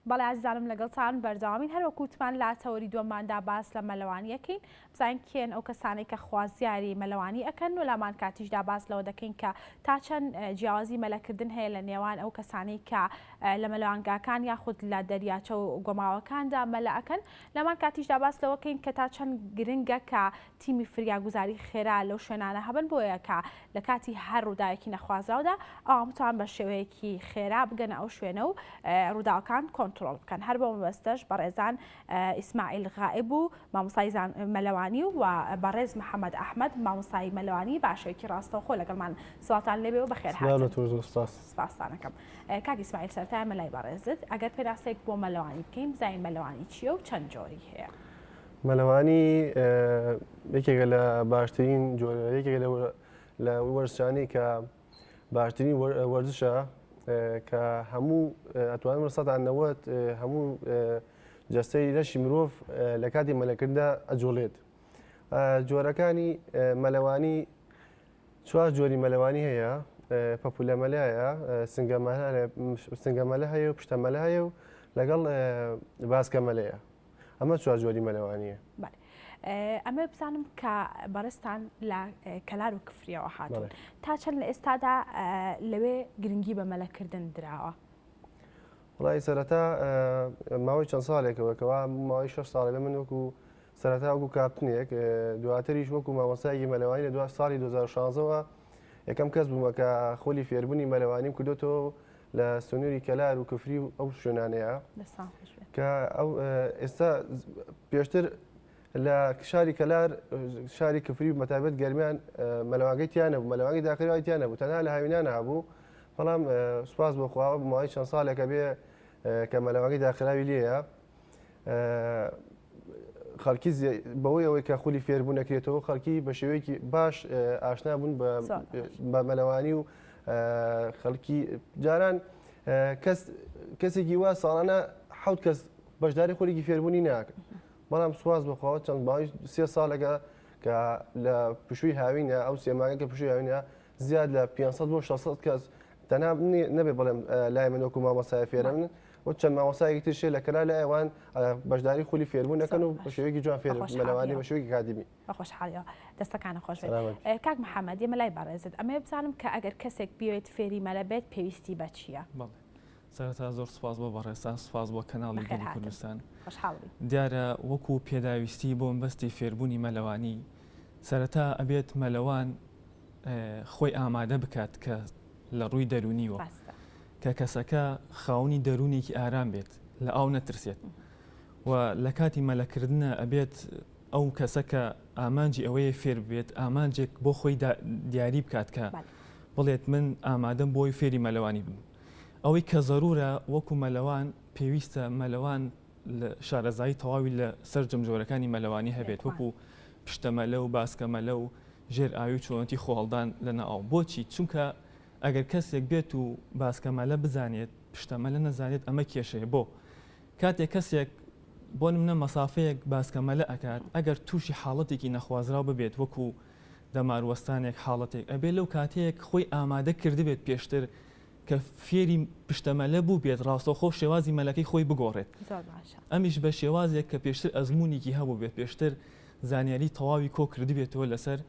بەڵێ عزیزانم لەگەڵتان بەردەوامی هەروەکوتمان لا تەوەری دووەماندا باس لە مەلەوانیەکەین بزانین کێن ئەو کەسانەی کە خوازیاری مەلەوانی ئەکەن و لامان کاتیشدا باس لەوە دەکەین کە تا چەند جیاوازی مەلەکردن هەیە لە نێوان ئەو کەسانەی کە لە مەلەوانگاکان یاخود لە دەریاچە و گۆماوەکاندا مەلە ئەکەن لەمان کاتیشدا باس لەوەکەین کە تا چەند گرنگە کە تیمی فریاگوزاری خێرا لەو شوێنانە هەبن بۆیە کە لە کاتی هەر ڕووداوێکی نەخوازراودا ئەوان بتوان بە شێوەیەکی خێرا بگەنە ئەو شوێنە و ڕووداوەکان کۆنتڕۆڵ بکەن. هەر بۆ مەبەستەش بەڕێزان ئیسماعیل غائب و مامۆستای مەلەوانی و بەڕێز محەممەد ئەحمەد مامۆستای مەلەوانی باشێکی ڕاستەوخۆ لەگەڵمان سڵاتان لێبێ و بەخێر سپاسانەکەم. کاک ئیسماعیل سەرەتای مەلای بەڕێزت ئەگەر پێداسێک بۆ مەلەوانی بکەین بزانین مەلەوانی چییە و چەند جۆری هەیە؟ مەلەوانی یەکێکە لە باشترین جۆرە یەکێک لە وەرزشانەی کە باشترین وەرزشە کە هەموو ئەتوانم 190 هەموو جەستەی لەشی مرۆڤ لە کاتی مەلەکردندا ئەجۆڵێت. جۆرەکانی مەلەوانی 4 جۆری مەلەوانی هەیە، پەپولە مەلایە، سنگە مەلە هەیە و پشتە مەلە هەیە و لەگەڵ باسکە مەلەیە. ئەمە 4 جۆری مەلەوانیە. ئەمە بزانم کە بەڕستان لە کەلار و کفریەوە هاتوون تا چەند لە ئێستادا لەوێ گرنگی بە مەلەکردن دراوە؟ وڵی سەرەتا ماوەی چەند ساڵێکەوەکەوە ماوەی 6 ساڵی لە من وەکو سەرەتا وەکو کاپتنێک دواتریش وەکو مامۆستایەکی مەلەوانی لە دو ساڵی 2016ەوە یەکەم کەس بوومە کە خۆلی فێربوونی مەلەوانیم کردوتەوە لە سنووری کەلار و کفری و ئەو شوێنانەیە کە ئەو ئێستا پێشتر لە شاری کەلار شاری کفری و مەتابەت گەرمیان مەلەوانگەی تیانە بوو، مەلەوانگەی داخراوی تیانە بوو، تەنها لە هاوینان هەبوو. بەڵام سوپاس بۆ خوا ماوەی چەند ساڵێکە بێ کە مەلەوانگەی داخراوی لێیە خەڵکی بەوەی ئەوەی کە خولی فێربوون نەکرێتەوە خەڵکی بە شێوەیەکی باش ئاشنا بوون بە مەلەوانی و خەڵکی جاران کەسێکی وا ساڵانە 7 کەس بەشداری خۆلێکی فێربوونی ناکەن. بەڵام سواز بخواوە چەند باوی 3 ساڵێکە کە لە پشووی هاوینە ئەو سێماگە کە پشووی هاوینە زیاد لە 500 بۆ 600 کەس تەنها نەبێ بڵێم لای من وەکو مامۆستای فێرە من و چەند مامۆستایەکی ترشێ لە کەلا لە ئەوان بەشداری خولی فێربوون نەکەن و بە شێوەیەکی جوان فێر مەلەوانی بە شێوەیەکی کاتیبی. خۆشحاڵیەوە دەستەکانە خۆش بێت. کاک محەممەد ئێمە لای بەڕێزت ئەمە بزانم کە ئەگەر کەسێک بێت فێری مەلە بێت پێویستی بە چییە؟ سەرەتا زۆر سپاس بۆ بەڕێستان سپاس بۆ کەناڵی گەلی کوردستان. خۆشحاڵی دیارە وەکو پێداویستی بۆ مەبەستی فێربوونی مەلەوانی سەرەتا ئەبێت مەلەوان خۆی ئامادە بکات کە لە ڕووی دەرونیوە کە کەسەکە خاوەنی دەرونێکی ئارام بێت لە ئاو نەترسێت و لە کاتی مەلەکردنە ئەبێت ئەو کەسە کە ئامانجی ئەوەیە فێر بێت ئامانجێک بۆ خۆی دیاری بکات کە بڵێت من ئامادەم بۆی فێری مەلەوانی بم. ئەوەی کە زەرورە وەکو مەلەوان پێویستە مەلەوان لە شارەزایی تەواوی لە سەر جەمجۆرەکانی مەلەوانی هەبێت وەکو پشتەمەلە و باسکەمەلە و ژێر ئاوی و چۆنەتی خۆڵدان لەنە ئاو. بۆچی؟ چونکە ئەگەر کەسێک بێت و باسکەمەلە بزانێت پشتەمەلە نەزانێت ئەمە کێشەیە. بۆ کاتێک کەسێک بۆ نمونە مەسافەیەک باسکەمەلە ئەکات ئەگەر تووشی حاڵەتێکی نەخوازراو ببێت وەکو دەماروەستانێک حاڵەتێک ئەبێت لەو کاتەیەک خۆی ئامادە کردبێت پێشتر کە فێری پشتەمەلە بوو بێت ڕاستەوخۆ شێوازی مەلەکەی خۆی بگۆڕێت. ئەمیش بە شێوازێک کە پێشتر ئەزمموونێکی هەبوو بێت پێشتر زانیاری تەواوی کۆ کردی بێتەوە لەسەر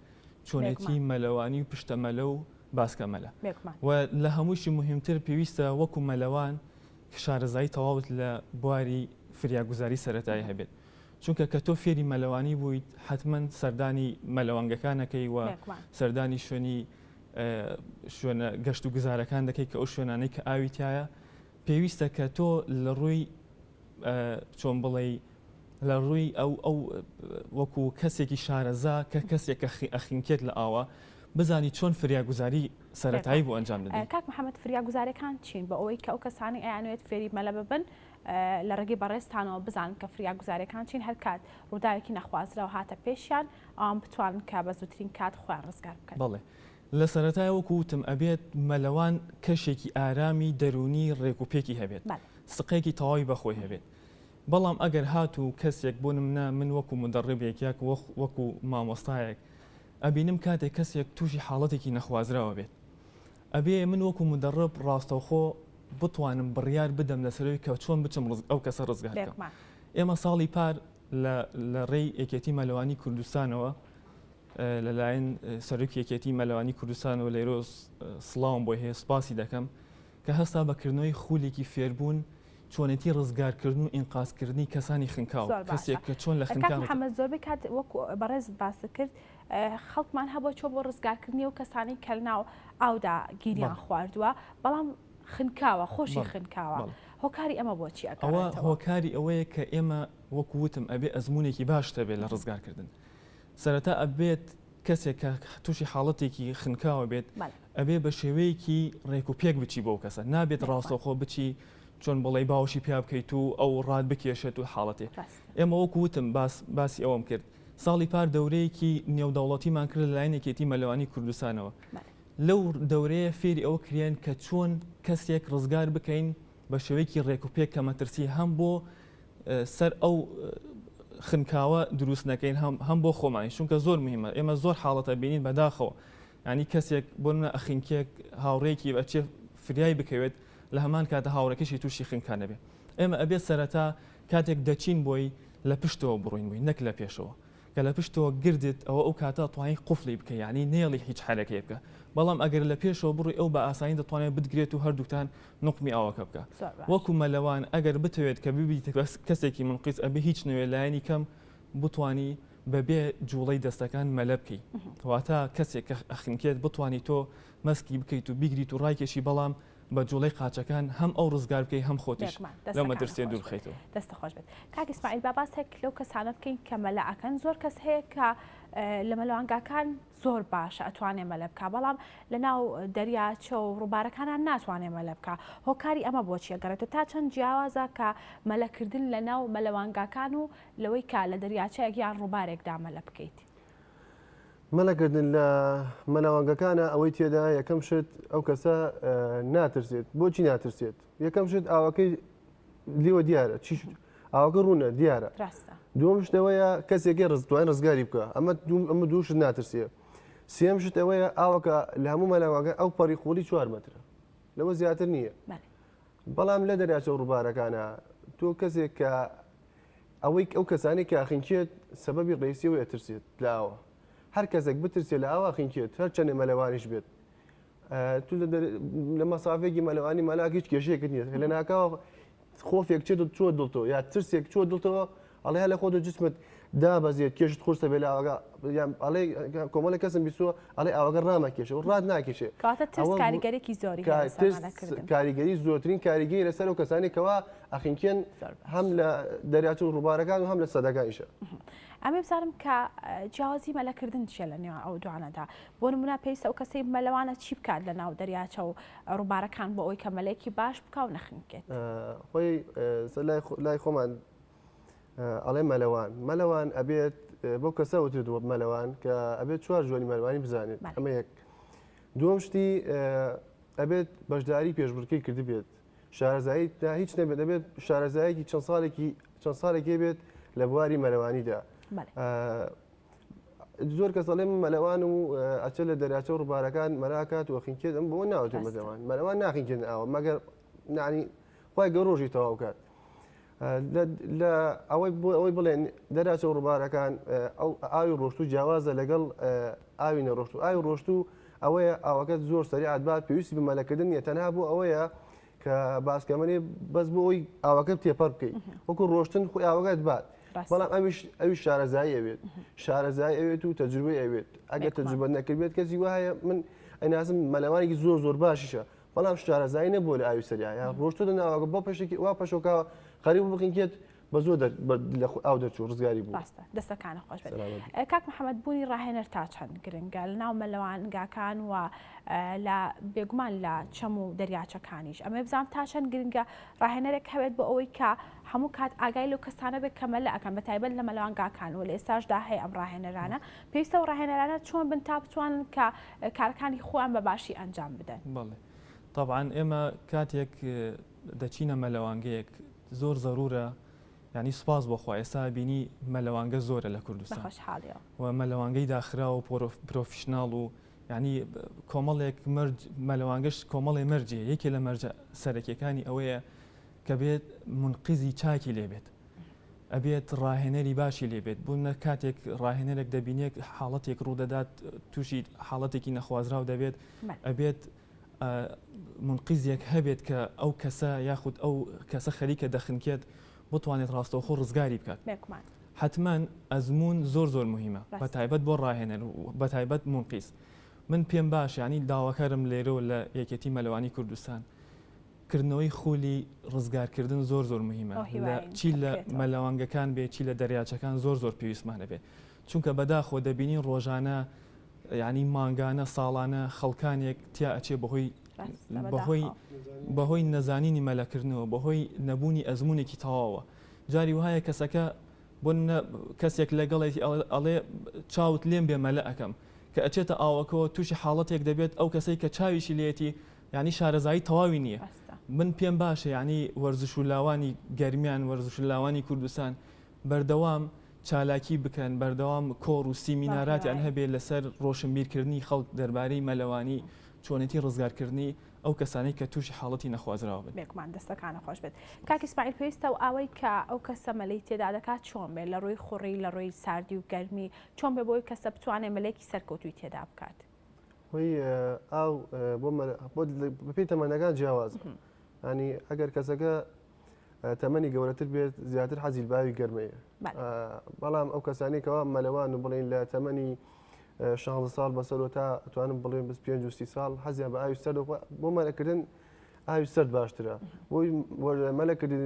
چۆنێتی مەلەوانی و پشتەمەلە و باسکەمەلە. و لە هەمووشی مهمتر پێویستە وەکو مەلەوان شارەزایی تەواوت لە بواری فریاگوزاری سەرەتایی هەبێت. چونکە کە تۆ فێری مەلەوانی بوویت حتمما سەردانی مەلەوانگەکانەکەی و سەردانی شوێنە گەشت و گزارەکان دەکەی کە ئەو شوێنانەی کە ئاوی تایە پێویستە کە تۆ لە ڕووی چۆن بڵێ لە ڕووی ئەو وەکو کەسێکی شارەزا کە کەسێک ئەخینکێت لە ئاوە بزانی چۆن فریاگوزاری سەرەتایی بۆ ئەنجام دەدەین. کاک محەممەد فریاگوزارەکان چین بە ئەوەی کە ئەو کەسانی ئەیانوێت فێری مەلە ببن لە ڕێگەی بەڕێستانەوە بزانن کە فریاگوزارەکان چین هەر کات ڕووداوێکی نەخوازراوە هاتە پێشیان ئەوان بتوانن کە بە زووترین کات خۆیان ڕزگار بکەن. بەڵێ لە سەرەتای وەکو وتم ئەبێت مەلەوان کەشێکی ئارامی دەرونی ڕێکوپێکی هەبێت سقێکی تەواوی بەخۆی هەبێت. بەڵام ئەگەر هات و کەسێک بۆ نمونە من وەکو مدەڕێبێکیاک وەکو مامۆستایەک ئەبینم کاتێک کەسێک تووشی حاڵەتێکی نەخوازراوە بێت ئەبێ من وەکو مدەڕب ڕاستەوخۆ بتوانم بڕیار بدەم لەسەرەوەی کە چۆن بچم ئەو کەسە ڕزگار بکەم. ئێمە ساڵی پار لە ڕێی یەکێتی مەلەوانی کوردستانەوە لەلایەن سەرۆکی یەکێتی مەلەوانی کوردستانەوە لێرۆ سڵاوم بۆی هەیە سپاسی دەکەم کە هەستا بەکردنەوەی خولێکی فێربوون چۆنێتی ڕزگارکردن و ئینقازکردنی کەسانی خنکاو کەسێک کە چۆن لە خنکاو محەممەد زۆربەی کات وەکو بەڕێزت باس کرد خەڵکمان هەبوو چۆ بۆ ڕزگارکردنی و کەسانی کە ناو ئاودا گیریان خواردووە بەڵام خنکاوە خۆشی خنکاوە هۆکاری ئەمە بۆچی ئەوە هۆکاری ئەوەیە کە ئێمە وەکووتم ئەبێ ئەزمونێکی باشتە بێت لە ڕزگارکردن سەرەتا ئەبێت کەسێک کە تووشی حاڵەتێکی خنکاوە بێت ئەبێ بە شێوەیەکی ڕێک و پێک بچی بۆ کەسە نابێت ڕاستەوخۆ بچی چۆن بڵێ باوشی پیا بکەیت و ئەو ڕاد بکێشێت و حاڵەتێ ئێمە وەکووتم باسی ئەوەم کرد ساڵی پار دەورەیەکی نێودەوڵەتیمان کرد لەلایەن یەکێتی مەلەوانی کوردستانەوە لەو دەورەیە فێری ئەوە کریان کە چۆن کەسێک ڕزگار بکەین بە شێوەیەکی ڕێک و پێک کە مەترسی هەم بۆ سەر ئەو خنکاوە دروست نەکەین هەم بۆ خۆمانی چونکە زۆر مهمە ئێمە زۆر حاڵەتە بینین بەداخەوە ینی کەسێک بۆ منە ئەخینکێک هاوڕێکی بەچێ فریای بکەوێت لە هەمان کاتە هاوڕەکەشی تووشی خنکانە بێ ئێمە ئەبێت سەرەتا کاتێک دەچین بۆی لە پشتەوە بڕوین بووین نەک لە پێشەوە کە لە پشتەوە گردت ئەوە ئەو کاتە توانین قوفلی بکە یعنی نێڵی هیچ حرەکەی بکە بەڵام ئەگەر لە پێشەوە بڕووی ئەو بە ئاسانی دەتوانێت بتگرێت و هەردووتان نقمی ئاوەکە بکە وەکو مەلەوان ئەگەر بتەوێت کە ببیت کەسێکی منقیس ئەبێ هیچ نوێ لایەنی کەم بتانی بەبێ جوڵەی دەستەکان مەلە بکەی واتە کەسێک کە ئەخنکێت بتانی تۆ مەسکی بکەیت و بیگریت و ڕایکێشی بەڵام بە جوڵەی قاچەکان هەم ئەو ڕزگار بکەی هەم خۆتیش لەو مەدرسێ دوور بخەیتەوە دەستە خۆش بێت کاک ئیسماعیل باس هەک لەو کەسانە بکەین کە مەلەعەکەن زۆر کەس هەیە کە لە مەلەوانگاکان زۆر باشە ئەتوانێ مەلە بکە بەڵام لە ناو دەریاچە و ڕووبارەکانان ناتوانێ مەلە بکە هۆکاری ئەمە بۆچیە گەڕێتەوە تا چەند جیاوازە کە مەلەکردن لە ناو مەلەوانگاکان و لەوەی کە لە دەریاچەیەک یان ڕووبارێکدا مەلە بکەیت مەلەکردن لە مەلەوانگەکانە ئەوەی تێدا یەکەم شت ئەو کەسە ناترسێت بۆچی ناترسێت یەکەم شت ئاوەکەی لێوە دیارە ئاوەکە ڕوونە دیارە دووەم شتەوەیە کەسێکی ڕزتوان ڕزگاری بکە ئەمە دوو شت ناترسیە سێم شت ئەوەیە ئاوەکە لە هەموو مەلەوانگە ئەو پەڕی خۆڵی 4 مەترە لەوە زیاتر نییە بەڵام لە دەریاچە و ڕووبارەکانە تۆ کەسێک کە ئەوەی ئەو کەسانی کە ئاخینچێت سەبەبی ڕێسیەوە ئەترسێت لە ئاوە هەر کەسێک بترسێت لە ئاوا خینکێت هەر چەندێ مەلەوانیش بێت تو لە مەسافێکی مەلەوانی مەلاک هیچ کێشەیەکت نییە لە ناکاوە خۆفێک چێت چۆ دڵتەوە یا ترسێک چۆ دڵتەوە ئەڵێ هە لە خۆ جسمت دابەزێت کێشت خورسە بێ لە ئاوەکە ئەڵێ کۆمەڵی کەسم بیسووە ئەڵێ ئاوەکە ڕامەکێشە و ڕات ناکێشێ کاریگەرێکی زۆری کاریگەری زۆرترین کاریگەری لەسەر و کەسانێکەوە ئەخینکێن هەم لە دەریاچە و ڕووبارەکان و هەم لە سەدەکانیشە ئەمێ بزانم کە جیاوازی مەلەکردن چێ لە نێوان ئەو دوانەدا بۆ نمونە پێویستە ئەو کەسەی مەلەوانە چی بکات لە ناو دەریاچە و ڕووبارەکان بۆ ئەوی کە مەلەیەکی باش بکە و نەخنکێت خۆی لای خۆمان ئەڵێ مەلەوان ئەبێت بۆ کەسە وتردووە مەلەوان کە ئەبێت 4 ژۆنی مەلەوانی بزانێت ئەمە یەک دووەم شتی ئەبێت بەشداری پێشبڕکەی کردی بێت شارەزایی هیچ نەبێت ئەبێت شارەزایەکی چەند ساڵێکی بێت لە بواری مەلەوانیدا زۆر کەس دەڵێ مەلەوان و ئەچە لە دەریاچە و ڕووبارەکان مەلاکات و خینکێت ئەم بۆ ناوتێ مەلەوان ناخینکێن ئەوە مەگەر نانی خۆی گەڕۆژی تەواو کات لە ئەوەی بڵێن دەریاچە و ڕووبارەکان ئەو ئاوی ڕۆشتوو جیاوازە لەگەڵ ئاوی نەڕۆشت و ئاوی ڕۆشتوو ئەوەیە ئاوەکەت زۆر سەریعات بات پێویستی بە مەلەکردن نیە تەنها بۆ ئەوەیە کە باسکەمەنێ بەس بۆ ئەوی ئاوەکە تێپەر بکەیت وەکو ڕۆشتن خۆی ئاوەکەت بات بەڵام ئەویش شارەزایی ئەوێت شارەزای ئەوێت و تەجروبەی ئەوێت ئەگەر تەجروبە نەکردبێت کەسی وایە من ئەناسم مەلەوانێکی زۆر باشیشە بەڵام شارەزایی نەبووە لە ئاوی سەریع ڕۆشتو ناوەکە بۆ پێشێکی وا پەشۆکە خەریب بخینکێت بە زۆر لە ئاو دەرچوو ڕزگاری بوو. ڕاستە دەستەکانە خۆش بێت. کاک محەممەد بوونی ڕاهێنەر تا چەند گرنگە لە ناو مەلەوانگاکان و لە بێگومان لە چەم و دەریاچەکانیش ئەمە بزانام تا چەند گرنگە ڕاهێنەرێک هەوێت بۆ ئەوەی کە هەموو کات ئاگای لەو کەسانە بێت کە مەلە ئەەکەن بە تایبەت لە مەلەوانگاکان و لە ئێستاشدا هەیە ئەم ڕاهێنەرانە پێویستە و ڕاهێنەرانە چۆن بن تا بتوانن کە کارەکانی خۆیان بە باشی ئەنجام بدەن. بەڵێ طبعاً ئێمە کاتێک دەچینە مەلەوانگەیەک زۆر ضرورە ینی سپاس بۆخوا ئێستا بینی مەلەوانگە زۆرە لە کوردستان و مەلەوانگەی داخرا و پرۆفیشناڵ و ینی کۆمەڵێک مەلەوانگەش کۆمەڵی مەرجێ یەکێ لە مەرجە سەرەکیەکانی ئەوەیە کە بێت منقیزی چاکی لێبێت ئەبێت ڕاهێنەری باشی لێبێت بوونە کاتێک ڕاهێنەرێک دەبینێت حاڵەتێک ڕوودەدات تووشی حاڵەتێکی نەخوازراو دەبێت ئەبێت منقیزێک هەبێت کە ئەو کەسە یاخود ئەو کەسە خەریکە دەخنکێت بتوانێت ڕاستەوخۆ ڕزگاری بکات. حتمما ئەزمون زۆر مهمە بە تایبەت بۆ ڕاهێنەر بە تایبەت منقیز. من پێم باش ینی داواکارم لێرەوە لە یەکێتی مەلەوانی کوردستان کردنەوەی خولی ڕزگارکردن زۆر مهمە چی لە مەلەوانگەکان بێت چی لە دەریاچەکان زۆر پێویستمانە بێت چونکە بەداخۆ دەبینین ڕۆژانە ینی مانگانە ساڵانە خەڵکانێک تیا ئەچێ بەهۆی نەزانینی مەلەکردنەوە بەهۆی نەبوونی ئەزمونێکی تەواوە جاری وهایە کەسەکە بۆ کەسێک لەگەڵێتی ئەڵێ چاوت لێم بێ مەلە ئەەکەم کە ئەچێتە ئاوەکەەوە تووشی حاڵەتێک دەبێت ئەو کەسەی کە چاویشی لێتی ینی شارەزایی تەواوی نییە. من پێم باشە ینی وەرزش و لاوانی گەرمیان وەرزش و لاوانی کوردستان بەردەوام چالاکی بکەن بەردەوام کۆڕ و سیمیناراتیان هەبێت لەسەر ڕۆشنبیرکردنی خەڵک دەربارەی مەلەوانی چۆنێتی ڕزگارکردنی ئەو کەسانی کە تووشی حاڵەتی نەخوازراوە بێت. بێکمان دەستەکانە خۆش بێت. کاک ئیسماعیل پێویستە و ئەوەی کە ئەو کەسە مەلەی تێدا دەکات چۆن بێت لە ڕووی خوڕی لە ڕووی ساردی و گەرمی چۆن بێ بۆی کەسە بتوانێت مەلێکی سەرکەوتوی تێدا بکات. هۆی ئاو بەپی تەمەنەکان جیاواز ینی ئەگەر کەسەکە تەمەنی گەورەتر بێت زیاتر حەزی باوی گەرمەیە بەڵام ئەو کەسانێکەوە مەلەوان و بڵین لە تەمەنی 16 ساڵ بەسەرەوە تا توانم بڵێن 25 ساڵ حەزیان بە ئاوی سەر بۆ مەلەکردن ئاوی سەرد باشترە بۆی مەلەکردن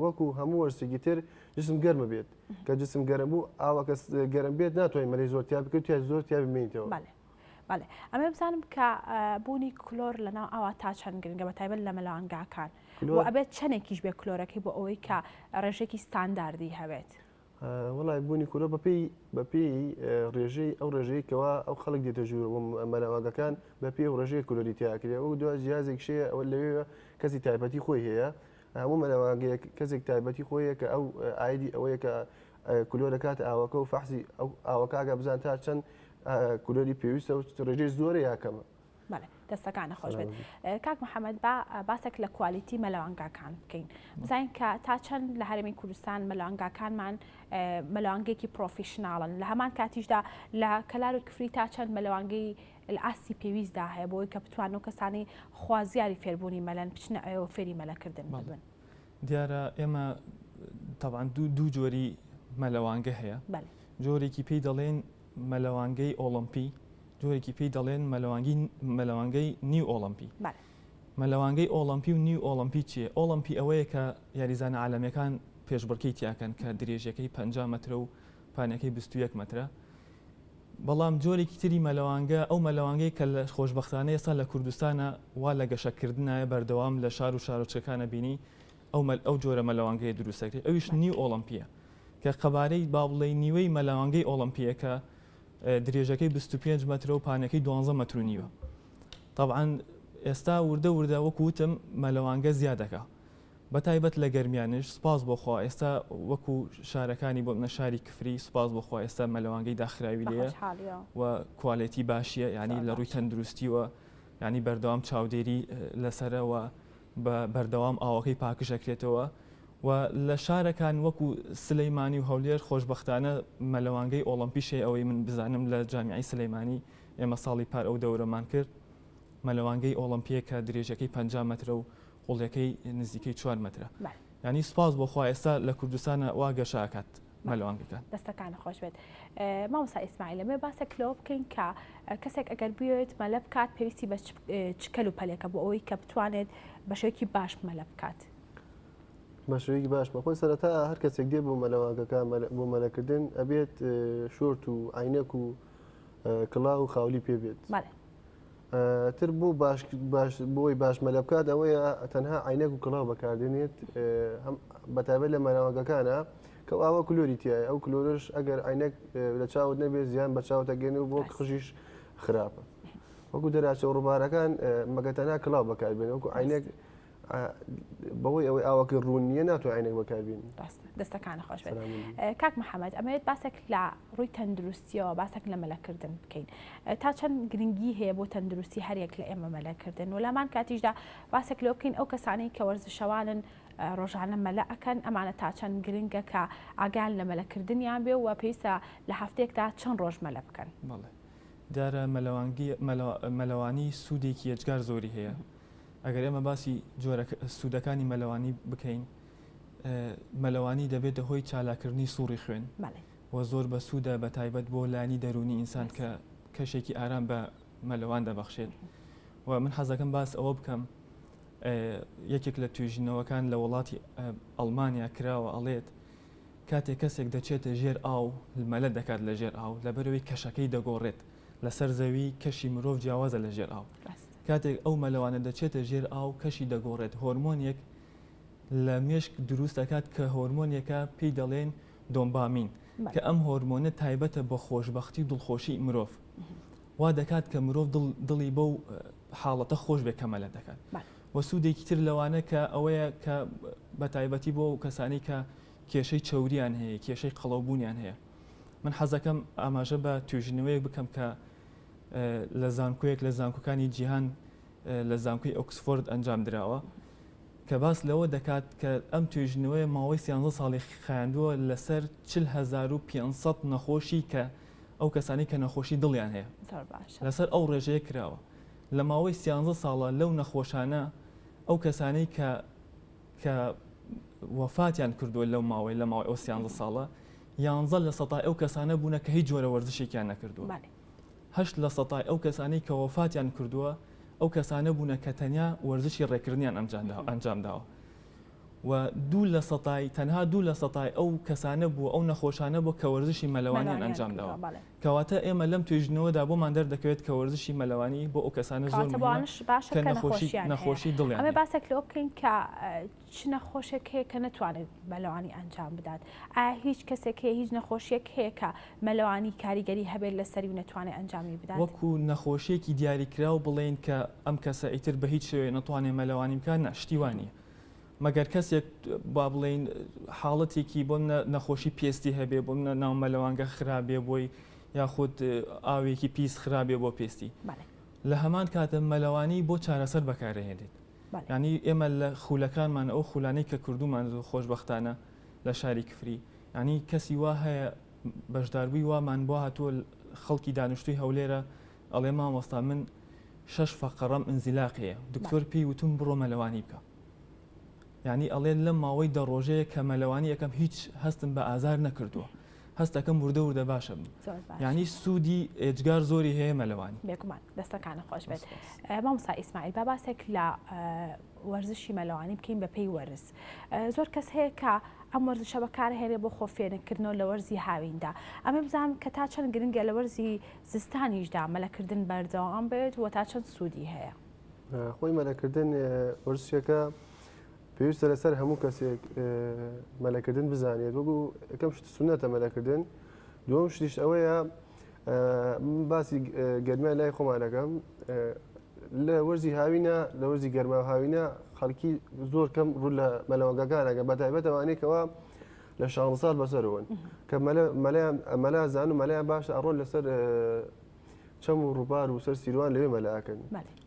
وەکو هەموو وەرزێکی تر جسم گەرمە بێت کە جسم گەرم بوو ئاوە کەس گەرم بێت ناتوانین مەلەی زۆر تیا بکەوت یا زۆر تیا بمێنیتەوە. بەڵێ ئەمە بزانم کە بوونی کلۆر لەناو ئاوا تا چەند گرنگە بە تایبەت لە مەلەوانگاکان و ئەبێت چەندێکیش بێ کلۆرەکەی بۆ ئەوەی کە ڕێژێکی ستانداردی هەبێت. وڵای بوونی کورە بەپێی ڕێژەی ئەو ڕێژەیەکەوە ئەو خەڵک دێتە ژوور مەلەوانگەکان بەپێی ئەو ڕێژەیە کلۆری تیاکرێ ئەو دو جیازێک شەیە ئەوە لەوێ کەسی تایبەتی خۆی هەیە هەموو مەلەوانگەیە کەسێک تایبەتی خۆیە کە ئەو ئایدی ئەوەیە کە کلۆرە کات ئاوەکە و فەحسی ئەو ئاوەکەگە بزان تا چەند کلۆری پێویستە و ڕێژەی زۆرە یاکەمە. دەستەکانە خۆش بێت. کاک محەممەد باسێک لە کوالیتی مەلەوانگاکان بکەین بزانین کە تا چەند لە هەرێمی کوردستان مەلەوانگاکانمان مەلەوانگەیەکی پرۆفیشناڵن لە هەمان کاتیشدا لە کەلار و کفری تا چەند مەلەوانگەی ئاسی پێویستدا هەیە بۆی کە بتوانن کەسانی خوازیاری فێربوونی مەلەن بچنە ئەوە فێری مەلەکردن ببن. دیارە ئێمە طبعاً دوو جۆری مەلەوانگە هەیە جۆرێکی پێی دەڵێن مەلەوانگەی ئۆڵمپی جۆرێکی پێی دەڵێن مەلەوانگەی نیو ئۆڵمپی. مەلەوانگەی ئۆڵمپی و نیو ئۆڵمپی چیە؟ ئۆڵمپی ئەوەیە کە یاریزانە عالەمیەکان پێشبڕکەی تیاکەن کە درێژەکەی 50 مەترە و پانەکەی 21 مەترە. بەڵام جۆرێکی تری مەلەوانگە ئەو مەلەوانگەی کە لە خۆشبەختانە ئێستا لە کوردستانە وا لە گەشەکردنایە بەردەوام لە شار و شارۆچەکانە بینی ئەو جۆرە مەلەوانگەی دروستەکرێت ئەویش نیو ئۆڵمپیە کە قەبارەی با بڵێ نیوەی مەلەوانگەی ئۆڵمپیەکە درێژەکەی 25 مەترە و پانەکەی 12 مەتر و نیوە. طبعاً ئێستا وردە وەکوتم مەلەوانگە زیادەکە بە تایبەت لە گەرمیانش سپاس بۆخوا ئێستا وەکو شارەکانی بۆ منە شاری کفری سپاس بۆخوا ئێستا مەلەوانگەی داخراوی لێە و کواڵێتی باشیە ینی لە ڕووی تەندروستیوە ینی بەردەوام چاودێری لەسەرەوە بە بەردەوام ئاوەکەی پاکشەکرێتەوە و لە شارەکان وەکو سلەیمانی و هەولێر خۆشبەختانە مەلەوانگەی ئۆڵمپیشێ ئەوەی من بزانم لە جامیعی سلەیمانی ئێمە ساڵی پار ئەو دەورەمان کرد مەلەوانگەی ئۆڵمپیە کە درێژەکەی 50 مەترە و قوڵەکەی نزیکەی 4 مەترە. ینی سپاس بۆخوا ئێستا لە کوردستانە وا گەشاکات مەلەوانگەکان. دەستەکانە خۆش بێت. مامۆستا ئیسماعیل لەمێ باسێک لەوە بکەین کە کەسێک ئەگەر بێت مەلە بکات پێویستی بە چ کەل و پەلێکە بۆ ئەوەی کە بتوانێت بە شێوەیەکی باش مەلە بکات. بەشێوەیەکی باش بەخۆی سەرەتا هەر کەسێک دێ بۆ مەلەوانگەکان بۆ مەلەکردن ئەبێت شۆرت و عینەک و کڵا و خاولی پێ بێت تر بۆ بۆی باش مەلە بکات ئەوەیە تەنها عینەک و کڵاو بەکاردێنێت بەتابەت لە مەلەوانگەکانە کە ئاوە کلۆری تایە ئەو کلۆرش ئەگەر عینەک لە چاوت نەبێت زیان بە چاوتە گەێنێ و بۆ خژیش خراپە وەکو دەراچە ڕووبارەکان مەگەتەنها کڵاو بەکاربێن وەکو عینەک بەوەی ئەوەی ئاوەکە ڕوون نییە ناتوانێت عینێک بەکاربێن دەستەکانە خۆش بێت. کاک محەممەد ئەمەوێت باسێک لە ڕووی تەندروستیەوە باسێک لە مەلەکردن بکەین تا چەند گرنگی هەیە بۆ تەندروستی هەرێک لە ئێمە مەلەکردن و لەمان کاتیشدا باسێک لەوە بکەین ئەو کەسانەی کە وەرزشەوانن ڕۆژانە مەلە ئەەکەن ئەمانە تا چەند گرنگە کە ئاگال لە مەلەکردنیان بێ و پێویستە لە هەفتەیەکدا چەند ڕۆژ مەلە بکەن. دارە مەلەوانی سوودێکی یەجگار زۆری هەیە. ئەگەر ئێمە باسی جۆرە سوودەکانی مەلەوانی بکەین مەلەوانی دەبێتە هۆی چالاکردنی سووڕی خوێن و زۆر بە سوودە بە تایبەت بۆ لانی دەرونی ئینسان کە کەشێکی ئارام بە مەلەوان دەبەخشێت و من حەزەکەم باس ئەوە بکەم یەکێک لە توێژینەوەکان لە وڵاتی ئەڵمانیا کراوە ئەڵێت کاتێک کەسێک دەچێتە ژێر ئاو مەلە دەکات لە ژێر ئاو لەبەرەوەی کەشەکەی دەگۆڕێت لەسەر زەوی کەشی مرۆڤ جیاوازە لە ژێر ئاو کاتێک ئەو مەلەوانە دەچێتە ژێر ئاو کەشی دەگۆڕێت هۆرمۆنێک لە مێشک دروست دەکات کە هۆرمۆنێکە پێی دەڵێن دۆمبامین کە ئەم هۆرمۆنە تایبەتە بە خۆشبەختی و دڵخۆشی مرۆڤ وا دەکات کە مرۆڤ دڵی بەو حاڵەتە خۆش بێ کە مەلە دەکات وە سوودێکی تر لەوانە کە ئەوەیە کە بە تایبەتی بۆ کەسانی کە کێشەی چەوریان هەیە کێشەی قەڵەوبوونیان هەیە من حەزەکەم ئاماژە بە توێژینەوەیەک بکەم کە لە زانکۆیەک لە زانکۆکانی جیهان لە زانکۆی ئۆکسفۆرد ئەنجام درراوە کە باس لەوە دەکات کە ئەم توێژینەوەی ماوەی 13 ساڵی خایاندووە لەسەر 4500 نەخۆشی کە ئەو کەسانی کە نەخۆشی دڵیان هەیە لەسەر ئەو ڕێژەیە کراوە لە ماوەی 13 ساڵە لەو نەخۆشانە ئەو کەسانی کە وەفاتیان کردووە لەو ماوەی لە ماوەی ئەو 13 ساڵە 11 لە سەتای ئەو کەسانە بوونە کە هیچ جۆرە وەرزشێکیان نەکردووە 8 لە سەتای ئەو کەسانی کە وەفاتیان کردووە ئەو کەسانە بوونە کە تەنیا وەرزشی ڕێکردنیان ئەنجام داوە و تەنها 2 لە سەتای ئەو کەسانە بوو ئەو نەخۆشانە بۆ کە وەرزشی مەلەوانیان ئەنجام داوە کەواتە ئێمە لەم توێژنەوەدا بۆمان دەردەکەوێت کە وەرزشی مەلەوانی بۆ ئەو کەسانە زۆر کە نەخۆشی دڵیان ئەمە باسێک لەوە بکەین کە چ نەخۆشێک هەیە کە نەتوانێت مەلەوانی ئەنجام بدات ئایا هیچ کەسێک هەیە هیچ نەخۆشیەک هەیە کە مەلەوانی کاریگەری هەبێت لەسەری و نەتوانێت ئەنجامی بدات وەکو نەخۆشیەکی دیاریکرا و بڵێن کە ئەم کەسە ئیتر بە هیچ شێوەیە نەتوانێت مەلەوانی بکات نەشتیوانیە مەگەر کەسێک با بڵێن حاڵەتێکی بۆ نەخۆشی پێستی هەبێ بۆ ناو مەلەوانگە خراپێ بۆی یاخود ئاوێکی پیس خراپێ بۆ پێستی لە هەمان کاتە مەلەوانی بۆ چارەسەر بەکارهێنێت ینی ئێمە لە خولەکانمان ئەو خولانەی کە کردومان خۆشبەختانە لە شاری کفری ینی کەسی وا هەیە بەشداربووی وامان بۆ هاتووە خەڵکی دانیشتووی هەولێرە ئەڵێ مامۆستا من 6 فەقەڕەم ئەنزیلاقەیە دکتۆر پێی وتون بڕۆ مەلەوانی بکە یعنی ئەڵێن لەم ماوەی دەڕۆژەیە کە مەلەوانی یەکەم هیچ هەستم بە ئازار نەکردووە هەستەکەم وردە باشە یعنی سوودی ئێجگار زۆری هەیە مەلەوانی بێگومان دەستەکانە خۆش بێت مامۆستا ئیسماعیل با باسێک لە وەرزشی مەلەوانی بکەین بە پێی وەرز زۆر کەس هەیە کە ئەم وەرزشە بەکارهێنێ بۆ خۆفێنکردنەوە لە وەرزی هاویندا ئەمە بزانم کە تا چەند گرنگە لە وەرزی زستانیشدا مەلەکردن بەردەوام بێت و تا چەند سوودی هەیە خۆی مەلەکردن وەرزشەکە پێویستە لەسەر هەموو کەسێک مەلەکردن بزانێت وەکو یەکەم شت سونەتە مەلەکردن دووەم شتیش ئەوەیە باسی گەرمیان لای خۆمانەکەم لە وەرزی هاوینە لە وەرزی گەرما و هاوینە خەڵکی زۆر کەم ڕوو لە مەلەوانگەکانەکە بەتایبەت ئەوانەیەکەوە لە 16 ساڵ بەسەرەوەن کە مەلایان زان و مەلایان باشە ئەڕۆن لەسەر چەم و ڕووبار و سەر سیروان لەوێ مەلاکەن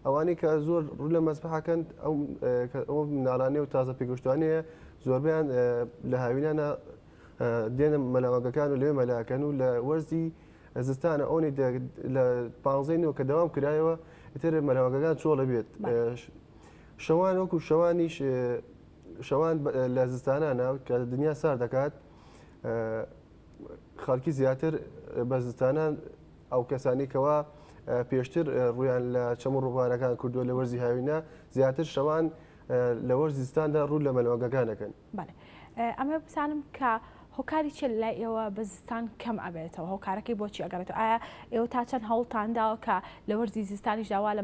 ئەوانەی کە زۆر ڕوو لە مەسبەحەکەن ئەو ناڵانێ و تازە پێگەشتوانەیە زۆربیان لە هاوینانە دێنە مەلاوانگەکان و لەوێ مەلاکەن و لە وەرزی زستانە ئەوەی لە 15 کە دەوام کرایەوە ئیتر مەلاوانگەکان چۆڵە بێت شەوان وەکو شەوانیش شەوان لە زستانانە کە دنیا سار دەکات خەڵکی زیاتر بە زستانان ئەو کەسانی کەوا پێشتر ڕویان لە چەم و ڕووبارەکان کردووە لە وەرزی هاوینە زیاتر شەوان لە وەرزستاندا ڕوو لە مەلەوەگەکانەکەن. ئەمە بزانم کە هۆکاری چ لای ئێوە بە زستان کەم ئەبێتەوە هۆکارەکەی بۆچی ئەگەڕێتەوە ئایا ئێوە تا چەند هەوڵتانداوە کە لە وەرزی زستانیش داوا لە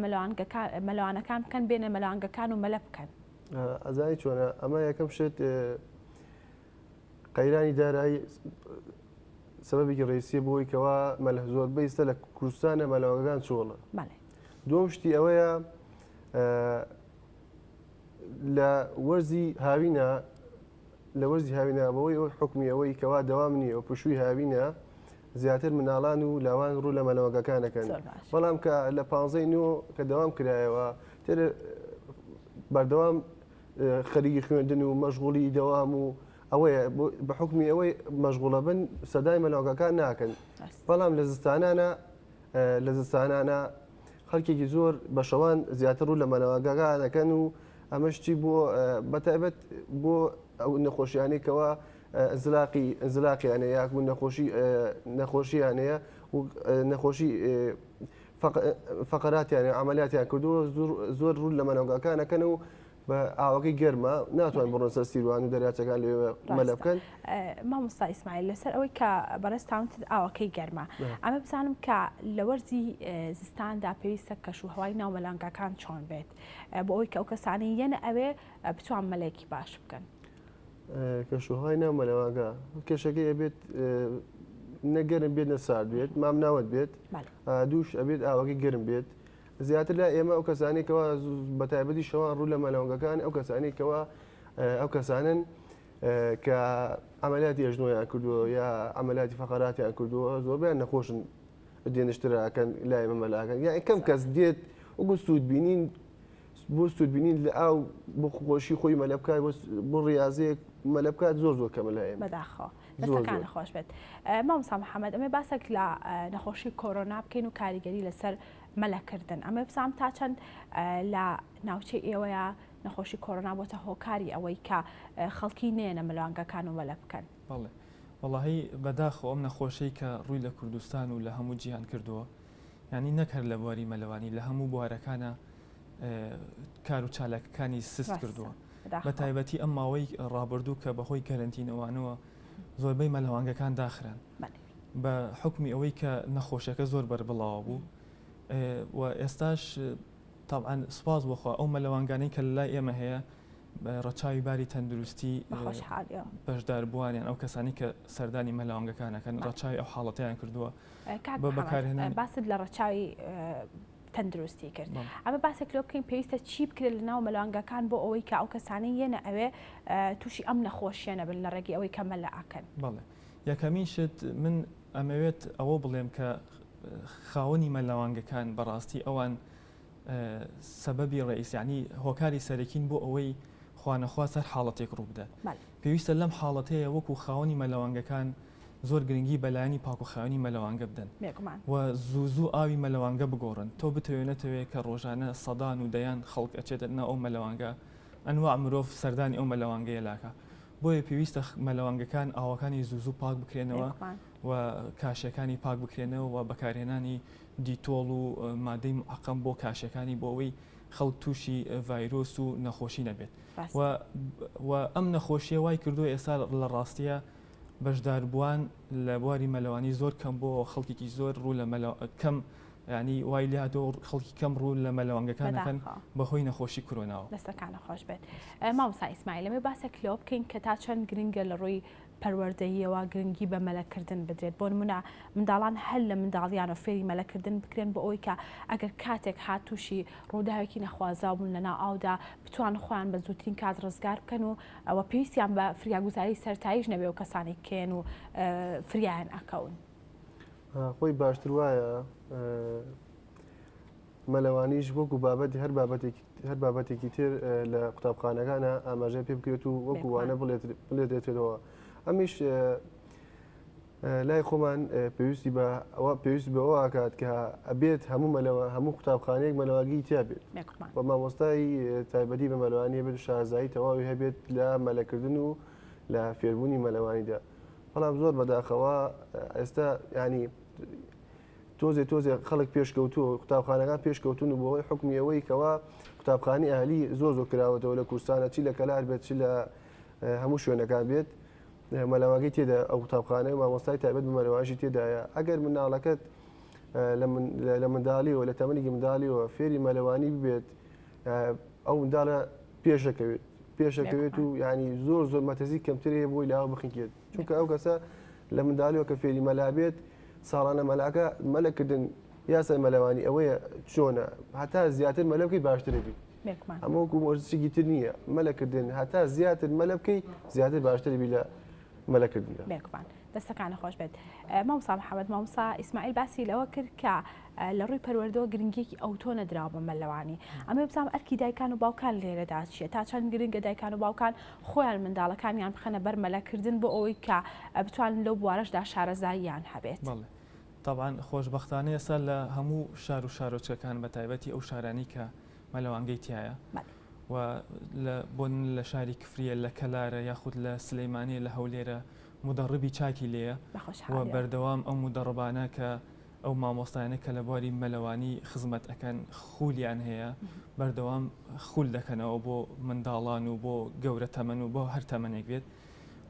مەلەوانەکان بکەن بێنە مەلەوانگەکان و مەلە بکەن؟ ئەزانی چۆنە ئەمە یەکەم شت قەیرانی دارایی سببێکی ڕێسیە بۆی کەوا زۆربەی ئێستا لە کوردستانە مەلەوانگەکان چۆڵە. دووەم شتی ئەوەیە لە وەرزی هاوینە بەوەی ئەو حکمی ئەوەی کەوا دەوام نییە و پشووی هاوینە زیاتر مناڵان و لاوان ڕوو لە مەلەوەگەکانەکەن. بەڵام کە لە 15 کە دەوام کرایەوە تێرە بەردەوام خەریکی خوێندن و مەشغوڵی دەوام و ئەوەیە بە حکمی ئەوەی مەشغوڵە بن سەدای مەلەوەگەکان ناکەن. بەڵام لە زستانانە خەڵکێکی زۆر بە شەوان زیاتر ڕوو لە مەلەوەگەکانەکەن و ئەمەشتی بۆ بەتایبەت بۆ ئەو نەخۆشیانەیەکەوە ئەنزلاقیانەیە یاکو نەخۆشییانەیە و نەخۆشی فقراتیانە عملیاتیان کردووە زۆر ڕوو لە مەلەوەگەکانەکەن و بە ئاوەکەی گەرمە ناتوان بڕۆن سەر سیروان و دەریاچەکان لێ مەلە بکەن. مامۆستا ئیسماعیل لەسەر ئەوەی کە بەڕێستاونت ئاوەکەی گەرمە ئەمە بزانم کە لە وەرزی زستاندا پێویستە کەشوهەوای ناو مەلەوانگەکان چۆن بێت بۆ ئەوەی کە ئەو کەسانی یەنە ئەوێ بتوان مەلەیەکی باش بکەن. کەشوهەوای ناو مەلەوانگە کێشەکەی ئەبێت نەگەرم بێت نە سارد بێت مام ناوت بێت دووش ئەبێت ئاوەکەی گەرم بێت. زیاتر لە ئێمە ئەو کەسانێکەوە بەتایبەتی شەوان ڕوو لە مەلەوانگەکان ئەو کەسانێکەوە ئەو کەسانن کە ئەمەلاتی ئەژنۆیان کردووە یا ئەمەلاتی فەقەراتیان کردووە زۆربیان نەخۆشن دێنشتراکەن لای مەمەلاکەن یا کەم کەس دێت وەکو سوودبینین بۆ سوودبینین لە ئاو بۆ خۆشی خۆی مەلە بکات بۆ ڕاضەیەک مەلە بکات زۆر کەمە لە ئێمە بەداخەوە دەستەکان خۆش بێت. مامۆستا محەممەد ئەمێ باسێک لە نەخۆشی کۆرۆنا بکەین و کاریگەری لەسەر مەلەکردن ئەمە بزانم تا چەند لە ناوچەی ئێوەیە نەخۆشی کۆرۆنا بۆتە هۆکاری ئەوەی کە خەڵکی نێنە مەلەوانگەکان و مەلە بکەن. وەڵاهی بەداخۆ ئەم نەخۆشەی کە ڕووی لە کوردستان و لە هەموو جیهان کردووە ینی نەکرد لە بواری مەلەوانی لە هەموو بوارەکانە کار و چالاکەکانی سست کردووە بە تایبەتی ئەم ماوەی ڕابردوو کە بەهۆی کەرنتینەوەوانەوە زۆربەی مەلەوانگەکان داخران بە حکمی ئەوەی کە نەخۆشەکە زۆر بەربڵاوە بوو و ئێستاش طبعاً سپاس بخوا ئەو مەلەوانگانەی کە لای ئێمە هەیە ڕەچاوی باری تەندروستی بەشداربووانیان ئەو کەسانی کە سەردانی مەلەوانگەکانەکەن ڕەچاوی ئەو حاڵەتیان کردووە بە بەکارهێنان باست لە ڕەچاوی تەندروستی کرد. ئەمە باسێک لێ بکەین پێویستە چی بکرێت لە ناو مەلەوانگەکان بۆ ئەوەی کە ئەو کەسانی یەنە ئەوێ تووشی ئەم نەخۆشیێنە بن لە ڕێگەی ئەوەی کە مەلە ئاکەن. بەڵێ یەکەمین شت من ئەمەوێت ئەوە بڵێم کە خاوەنی مەلەوانگەکان بەڕاستی ئەوان سەبەبی ڕئیسیانی هۆکاری سەرەکین بۆ ئەوەی خوانەخوا سەر حاڵەتێک ڕوو بدەن. پێویستە لەم حاڵەتەیە وەکو خاوەنی مەلەوانگەکان زۆر گرنگی بەلایانی پاکوخاوەنی مەلەوانگە بدەن و زوو ئاوی مەلەوانگە بگۆڕن تۆ بتەوێنێتەوەی کە ڕۆژانە سەدان و دەیان خەڵک ئەچێتە ناو ئەو مەلەوانگە ئەنواع مرۆڤ سەردانی ئەو مەلەوانگەیە لاکە بۆیە پێویستە مەلەوانگەکان ئاوەکانی زوو پاک بکرێنەوە و کاشەکانی پاک بکرێنەوە و بەکارهێنانی دیتۆڵ و مادەی معقەم بۆ کاشەکانی بۆ ئەوەی خەڵک تووشی ڤایرۆس و نەخۆشی نەبێت و ئەم نەخۆشیە وای کردووە ئێستا لە ڕاستیە بەشداربووان لە بواری مەلەوانی زۆر کەم بۆ خەڵکێکی زۆر ڕوو لە کەم ینی وای لاتۆ خەڵکی کەم ڕوو لە مەلەوانگەکانەکەن بەهۆی نەخۆشی کۆرۆناوە. دەستەکانە خۆش بێت. مامۆستا ئیسماعیل لەمێ باسێک لەوە بکەین کە تا چەند گرنگە لە ڕووی پەروەردەییەوە گرنگی بە مەلەکردن بدرێت بۆ نمونە منداڵان هەل لە منداڵیان و فێری مەلەکردن بکرێن بۆ ئەوەی کە ئەگەر کاتێک هاتووشی ڕووداوێکی نەخوازا بوون لە ناو ئاودا بتوان خۆیان بە زووترین کات ڕزگار بکەن و ئەوە پێویستیان بە فریاگوزاری سەرتاییش نەبێ و کەسانی کێن و فریایان ئەکەون. خۆی باشتر وایە مەلەوانیش وەکو بابەتی هەر بابەتێکی تر لە قوتابخانەکانە ئاماژە پێ بکرێت و وەکو وانە بڵێتێتەوە ئەمیش لای خۆمان پێویستی بەوە ئاکات کە ئەبێت هەموو قوتابخانەیەک مەلەوانگەی تیا بێت بە مامۆستای تایبەتی بە مەلەوانی هەبێت و شازایی تەواوی هەبێت لە مەلەکردن و لە فێربوونی مەلەوانیدا. بەڵام زۆر بەداخەوە ئێستا ینی تۆزێ خەڵک پێشکەوتووە قوتابخانەکان پێشکەوتون و بۆەوەی حکمیەوەی کەوا قوتابخانی ئاهلی زۆر کراوەتەوە لە کورسانە چی لە کەلار بێت چی لە هەموو شوێنەکان بێت مەلەوانگەی تێدا ئەو قوتابخانەی مامۆستای تایبەت بە مەلەوانژی تێدایە ئەگەر مناڵەکەت لە منداڵیەوە لە تەمەنێکی منداڵیەوە فێری مەلەوانی ببێت ئەو منداڵە پێشەکەوێت و ینی زۆر مەتەزی کەمترێ بۆی لاوە بخینکێت چونکە ئەو کەسە لە منداڵیەوە کە فێری مەلابێت ساڵانە مەلاکە مەلەکردن یاسای مەلەوانی ئەوەیە چۆنە هەتا زیاتر مەلەکەی باشترێتی ئەمە وەکو مۆرجێکی تر نییە مەلەکردن هەتا زیاتر مەلەبکەی زیاتر باشتری لە مەلەکردندا بێکمان دەستەکانە خۆش بێت مامۆستا محەممەد مامۆستا ئیسماعیل باسی لەوە کرد کە لە ڕووی پەروەردەوە گرنگێکی ئەو تۆ نەدراوە بە مەلەوانی ئەمە بزانام ئەرکی دایکان و باوکان لێرەدا چیە تا چەند گرنگە دایکان و باوکان خۆیان منداڵەکانیان بخەنە بەر مەلەکردن بۆ ئەوەی کە بتوانن لەو بوارەشدا شارەزاییان هەبێت. طبعاً خۆشبەختانە ئێستا لە هەموو شار و شارۆچەکان بە تایبەتی ئەو شارانی کە مەلەوانگەی تایە و بۆن لە شاری کفریە لە کەلارە یاخود لە سلەیمانیە لە هەولێرە مدەڕبی چاکی لێیە و بەردەوام ئەو مدەڕبانە کە ئەو مامۆستایانە کە لە بواری مەلەوانی خزمەت ئەەکەن خولیان هەیە بەردەوام خول دەکەنەوە بۆ منداڵان و بۆ گەورە تەمەن و بۆ هەر تەمەنێک بێت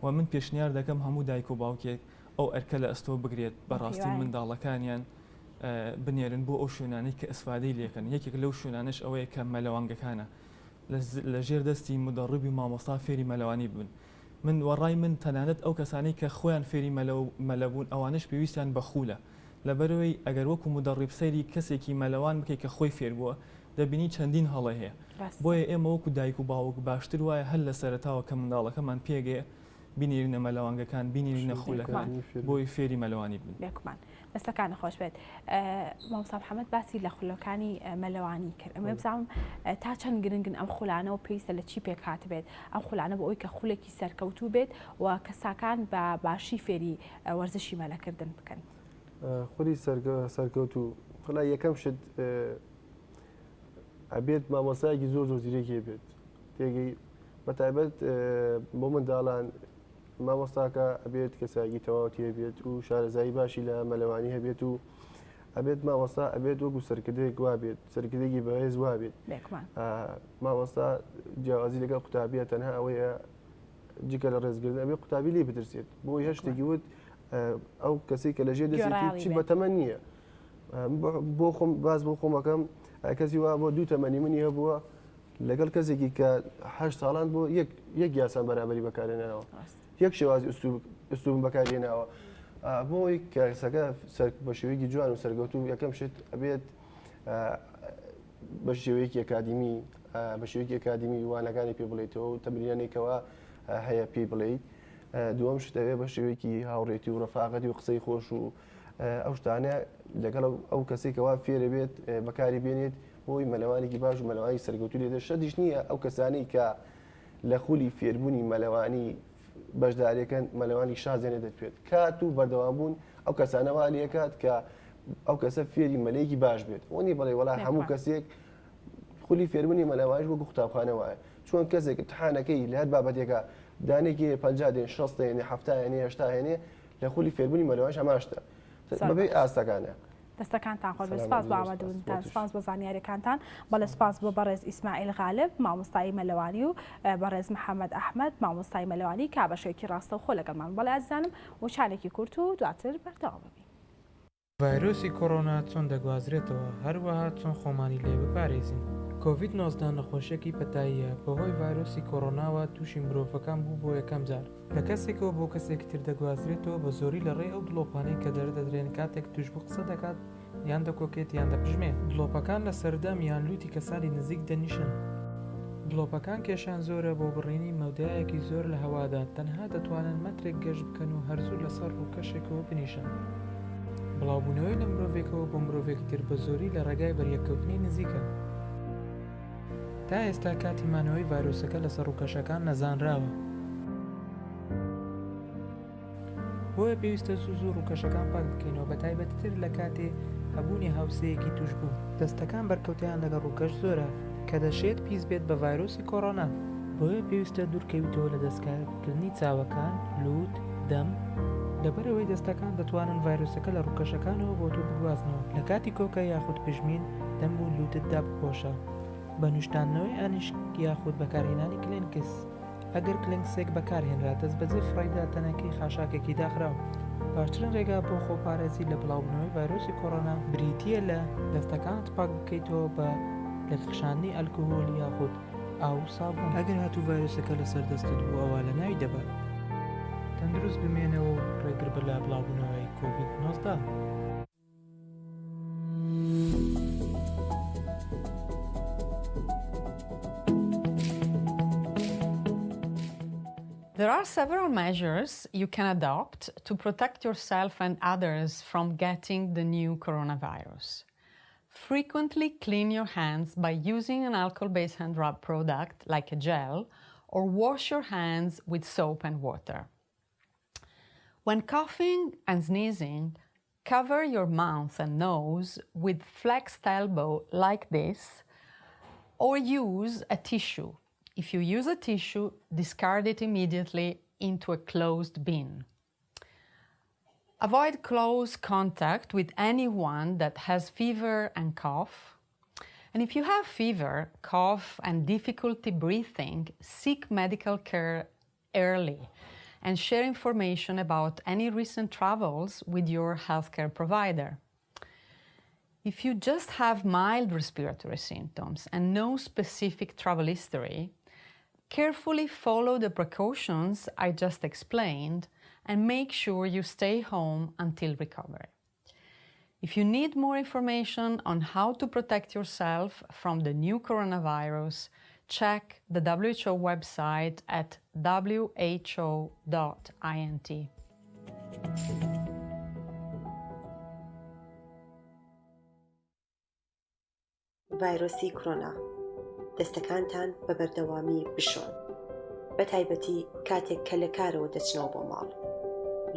و من پێشنیار دەکەم هەموو دایک و باوکێک ئەو ئەرکە لە ئەستۆ بگرێت بەڕاستی منداڵەکانیان بنێرن بۆ ئەو شوێنانی کە ئەسفادەی لێکەن یەکێک لەو شوێنانش ئەوەیە کە مەلەوانگەکانە لە ژێر دەستی مدەڕبی مامۆستا فێری مەلەوانی بن من وەڕای من تەنانەت ئەو کەسانی کە خۆیان فێری مەلەبوون ئەوانش پێویستیان بەخولە لەبەرەوەی ئەگەر وەکو مدەڕیب سەیری کەسێکی مەلەوان بکەیت کە خۆی فێر بووە دەبینی چەندین هەڵە هەیە بۆیە ئێمە وەکو دایک و باوک باشتر وایە هەر لە سەرەتاوە کە منداڵەکەمان پێگەیە بینیرینە مەلەوانگەکان بینیرینە خولەکان بۆی فێری مەلەوانی بن. بێکمان دەستەکانە خۆش بێت مامۆستا محەممەد باسی لە خولەکانی مەلەوانی کرد ئەمە بزانم تا چەند گرنگن ئەم خولانەوە پێویستە لە چی پێک هات بێت ئەم خولانە بۆ ئەوی کە خولێکی سەرکەوتوو بێت و کەساکان بە باشی فێری وەرزشی مەلەکردن بکەن. خولی سەرکەوتوو خڵای یەکەم شت ئەبێت مامۆستایەکی زۆر زیرەکی بێت تێگەی بەتایبەت بۆ منداڵان مامۆستاکە ئەبێت کەسایەکی تەواوەتی هەبێت و شارەزایی باشی لە مەلەوانی هەبێت و ئەبێت مامۆستا ئەبێت وەکو سەرکردەیەک وا بێت سەرکردێکی بەهێز وا بێت مامۆستا جیاوازی لەگەڵ قوتابیە تەنها ئەوەیە جگە لە ڕێزگردن ئەبێ قوتابی لێ بترسێت بۆی هەشتێکی وت ئەو کەسی کە لەژێر دەسێتی چی بەتەمەن نییە بۆ خۆم باز بۆ خۆمەکەم کەسی وا بۆ دوو تەمەنی منی هەبووە لەگەڵ کەسێکی کە 8 ساڵان بۆ یەک یاسان بەرامبەری بەکارێنەوە یەک شێوازی ئوستوبم بەکارێنەوە بۆی کەسەکە بە شێوەیەکی جوان و سەرگەوتوو یەکەم شت ئەبێت بە شێوەیەکی ئەکادیمی بە شێوەیەکی ئەکادیمی وانەکانی پێ بڵێتەوە و تەمرینانێکەوە هەیە پێی بڵێیت دووەم شتەوێ بە شێوەیەکی هاوڕێتی و ڕەفاقەتی و قسەی خۆش و ئەو شتانە لەگەڵ ئەو کەسێکەوە فێرە بێت بەکاری بێنێت بۆی مەلەوانێکی باش و مەلەوانی سەرگەوتوو لێدە شەدیش نییە ئەو کەسانی کە لە خولی فێربوونی مەلەوانی بەشداریەکەن مەلەوانی شازێنێ دەتوێت کات و بەردەوامبوون ئەو کەسانەوە لێکات کە ئەو کەسە فێری مەلەیەکی باش بێت وەنی بڵێ وەڵا هەموو کەسێک خولی فێربوونی مەلەوانیش وەکو قوتابخانە وایە چۆن کەسێک امتحانەکەی لە هەر بابەتێکە دانێکی 50 دێن 60 هێنێ 70 هێنێ 80 هێنێ لە خولی فێربوونی مەلەوانیش هەماشتە بەبێ ئاستەکانە. دەستەکانتان خۆش بێت سپاس بۆ ئامادەبوونتان سپاس بۆ زانیاریەکانتان بەڵێ سپاس بۆ بەڕێز ئیسماعیل غالب مامۆستای مەلەوانی و بەڕێز محەممەد ئەحمەد مامۆستای مەلەوانی کا بەشێکی ڕاستە و خۆ لەگەڵمان بەڵێ ئازیزانم وشانێکی کورت و دواتر بەردەوام ببین. ڤایرۆسی کۆڕۆنا چۆن دەگوازرێتەوە هەروەها چۆن خۆمانی لێ بپارێزین. کۆڤید-19 نەخۆشیەکی پەتاییە بەهۆی ڤایرۆسی کۆڕۆناوە تووشی مرۆڤەکان بوو بۆ یەکەم جار لە کەسێکەوە بۆ کەسێک تر دەگوازرێتەوە بە زۆری لە ڕێ ئەو دڵۆپانەی کە دەردەدرێن کاتێک توشبوو قسە دەکات یان دەکۆکێت یان دەپژمێت دڵۆپەکان لە سەردەم یان لوتی کەسانی نزیک دەنیشن دڵۆپەکان کێشان زۆرە بۆ بڕینی مەودایەکی زۆر لە هەوادا تەنها دەتوانن مەترێک گەشت بکەن و هەرزوو لەسەر ڕووکەشێکەوە بنیشن بڵاوبوونەوەی لە مرۆڤێکەوە بۆ مرۆڤێکی تر بە زۆری لە ڕێگای بەریەکەوتنی نزیکە تا ئێستا کاتی مانەوەی ڤایرۆسەکە لەسەر ڕووکەشەکان نەزانراوە بۆیە پێویستە زوو ڕووکەشەکان پاک بکەینەوە بە تایبەتتر لە کاتێ هەبوونی هاوسەیەکی توش بوو دەستەکان بەرکەوتیان لەگە ڕووکەش زۆرە کە دەشێت پیس بێت بە ڤایرۆسی کۆڕۆنا بۆیە پێویستە دوورکەویتەوە لە دەستکاردنی چاوەکان لووت دەم لەبەرەوەی دەستەکان دەتوانن ڤایرۆسەکە لە ڕووکەشەکانەوە بۆ تۆ بگوازنەوە لە کاتی کۆکە یاخود پژمین دەم و لوتتدا بپۆشە بە نوشتانەوەی ئانیشک یاخود بەکارهێنانی کلێنکس ئەگەر کلێنکسێک بەکارهێنرا دەست بەجێ فڕایدا تەنەکەی خاشاکێکی داخراوە باشترین ڕێگا بۆ خۆپارێزی لە بڵاوبوونەوەی ڤایرۆسی کۆڕۆنا بریتیە لە دەستەکانت پاک بکەیتەوە بە لەخشاندنی ئەلکۆهۆل یاخود ئاو سابوون ئەگەر هاتوو ڤایرۆسەکە لەسەر دەستت بوو ئەوە لە ناوی دەبات تەندروست بمێنەوە و ڕێگر بە لە بڵاوبوونەوەی کۆڤید-19. There are several measures you can adopt to protect yourself and others from getting the new coronavirus. Frequently clean your hands by using an alcohol-based hand rub product like a gel, or wash your hands with soap and water. When coughing and sneezing, cover your mouth and nose with flexed elbow like this, or use a tissue. If you use a tissue, discard it immediately into a closed bin. Avoid close contact with anyone that has fever and cough. And if you have fever, cough, and difficulty breathing, seek medical care early and share information about any recent travels with your healthcare provider. If you just have mild respiratory symptoms and no specific travel history, carefully follow the precautions I just explained and make sure you stay home until recovery. If you need more information on how to protect yourself from the new coronavirus, check the WHO website at who.int. ڤایرۆسی کۆڕۆنا دەستەکانتان بە بەردەوامی بشۆن بە تایبەتی کاتێک کە لە کارەوە دەچنەوە بۆ ماڵ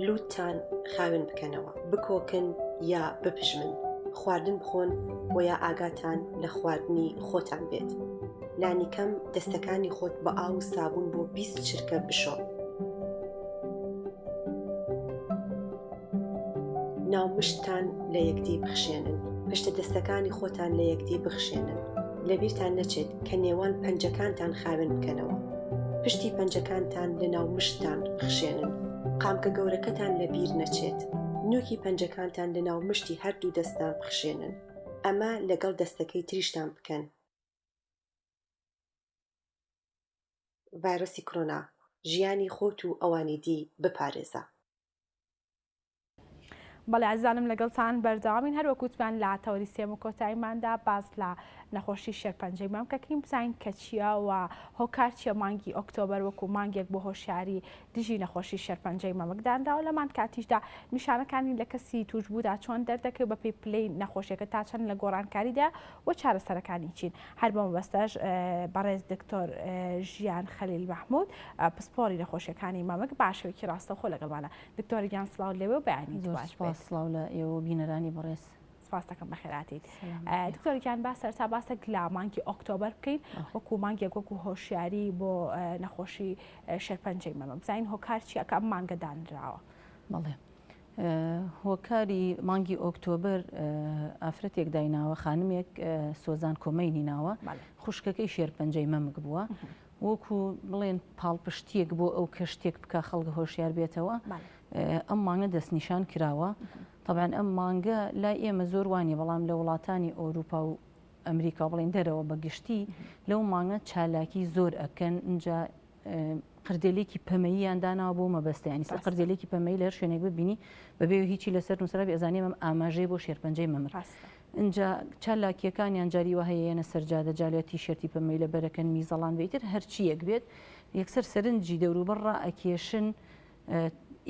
لووتتان خاوێن بکەنەوە بکۆکن یا بپژمن خواردن بخۆن و یا ئاگاتان لە خواردنی خۆتان بێت لانیکەم دەستەکانی خۆت بە ئاو و سابوون بۆ 20 چرکە بشۆن ناومشتتان لە یەکدی بخشێنن پشتە دەستەکانی خۆتان لە یەکدی بخشێنن لەبیرتان نەچێت کە نێوان پەنجەکانتان خاوێن بکەنەوە پشتی پەنجەکانتان لە ناومشتتان بخشێنن قامکە گەورەکەتان لەبیر نەچێت نوکی پەنجەکانتان لە ناومشتی هەردوو دەستان بخشێنن ئەمە لەگەڵ دەستەکەی تریشتان بکەن ڤایرۆسی کۆڕۆنا ژیانی خۆت و ئەوانی دی بپارێزە بەڵێ عزیزانم لەگەڵتان بەردەوامین هەر وەکوتمان لە تەوەری سێم و کۆتاییماندا باس لە نەخۆشی شێرپەنجەی مام کەکەین بزانین کە چییە و هۆکار چیە مانگی ئۆکتۆبەر وەکو مانگێک بۆ هۆشیاری دژی نەخۆشی شێرپەنجەی مەمەکدانراوە لەمان کاتیشدا نیشانەکانی لە کەسی توشبوودا چۆن دەردەکەوت بە پێی پلەی نەخۆشیەکە تا چەند لە گۆڕانکاریدا و چارەسەرەکانی چین هەر بەم بەستەش بەڕێز دکتۆر ژیان خەلیل مەحموود پسپۆری نەخۆشیەکانی مەمەک باشەوەیکی ڕاستەوخۆ لەگەڵمانە دکتۆر گیان سڵاو لێوێ و بەیانی باش سڵاو لە ئێوە بینەرانی بەڕێز سپاس دەکەم بەخێراتیت دکتۆرگیان با سەرتا باسێک لە مانگی ئۆکتۆبەر بکەین وەکو مانگێک وەکو هۆشیاری بۆ نەخۆشی شێرپەنجەی مەمە بزانین هۆکار چیە کە ئەم مانگە دانراوە بەڵێ هۆکاری مانگی ئۆکتۆبەر ئافرەتێک دایناوە خانمێک سۆزان کۆمەینی ناوە خوشکەکەی شێرپەنجەی مەمک بووە وەکو بڵێن پاڵپشتیەک بۆ ئەو کەشتێک بکە خەڵکە هۆشیار بێتەوە ئەم مانگە دەستنیشان کراوە طبعا ئەم مانگە لای ئێمە زۆر وانە بەڵام لە وڵاتانی ئۆروپا و ئەمریکا بڵێن دەرەوە بەگشتی لەو مانگە چالاکی زۆر ئەکەن اینجا قردێلێکی پەمەییان داناوە بۆ مەبەستیانی قردێلێکی پەمەی لەر شوێنێک ببینی بەبێ هیچی لەسەر نووسراوی ئەزانێ ئەم ئاماژەی بۆ شێرپەنجەی مەمر اینجا چالاکیەکانیان جاریوە هەیەنە سەرجادە جالێتی شێرتی پەمەی لە بەرەکەن میزەڵان بێتتر هەرچیەک بێت یەکسەر سەرنجی دەوروبەڕ ئەکێشن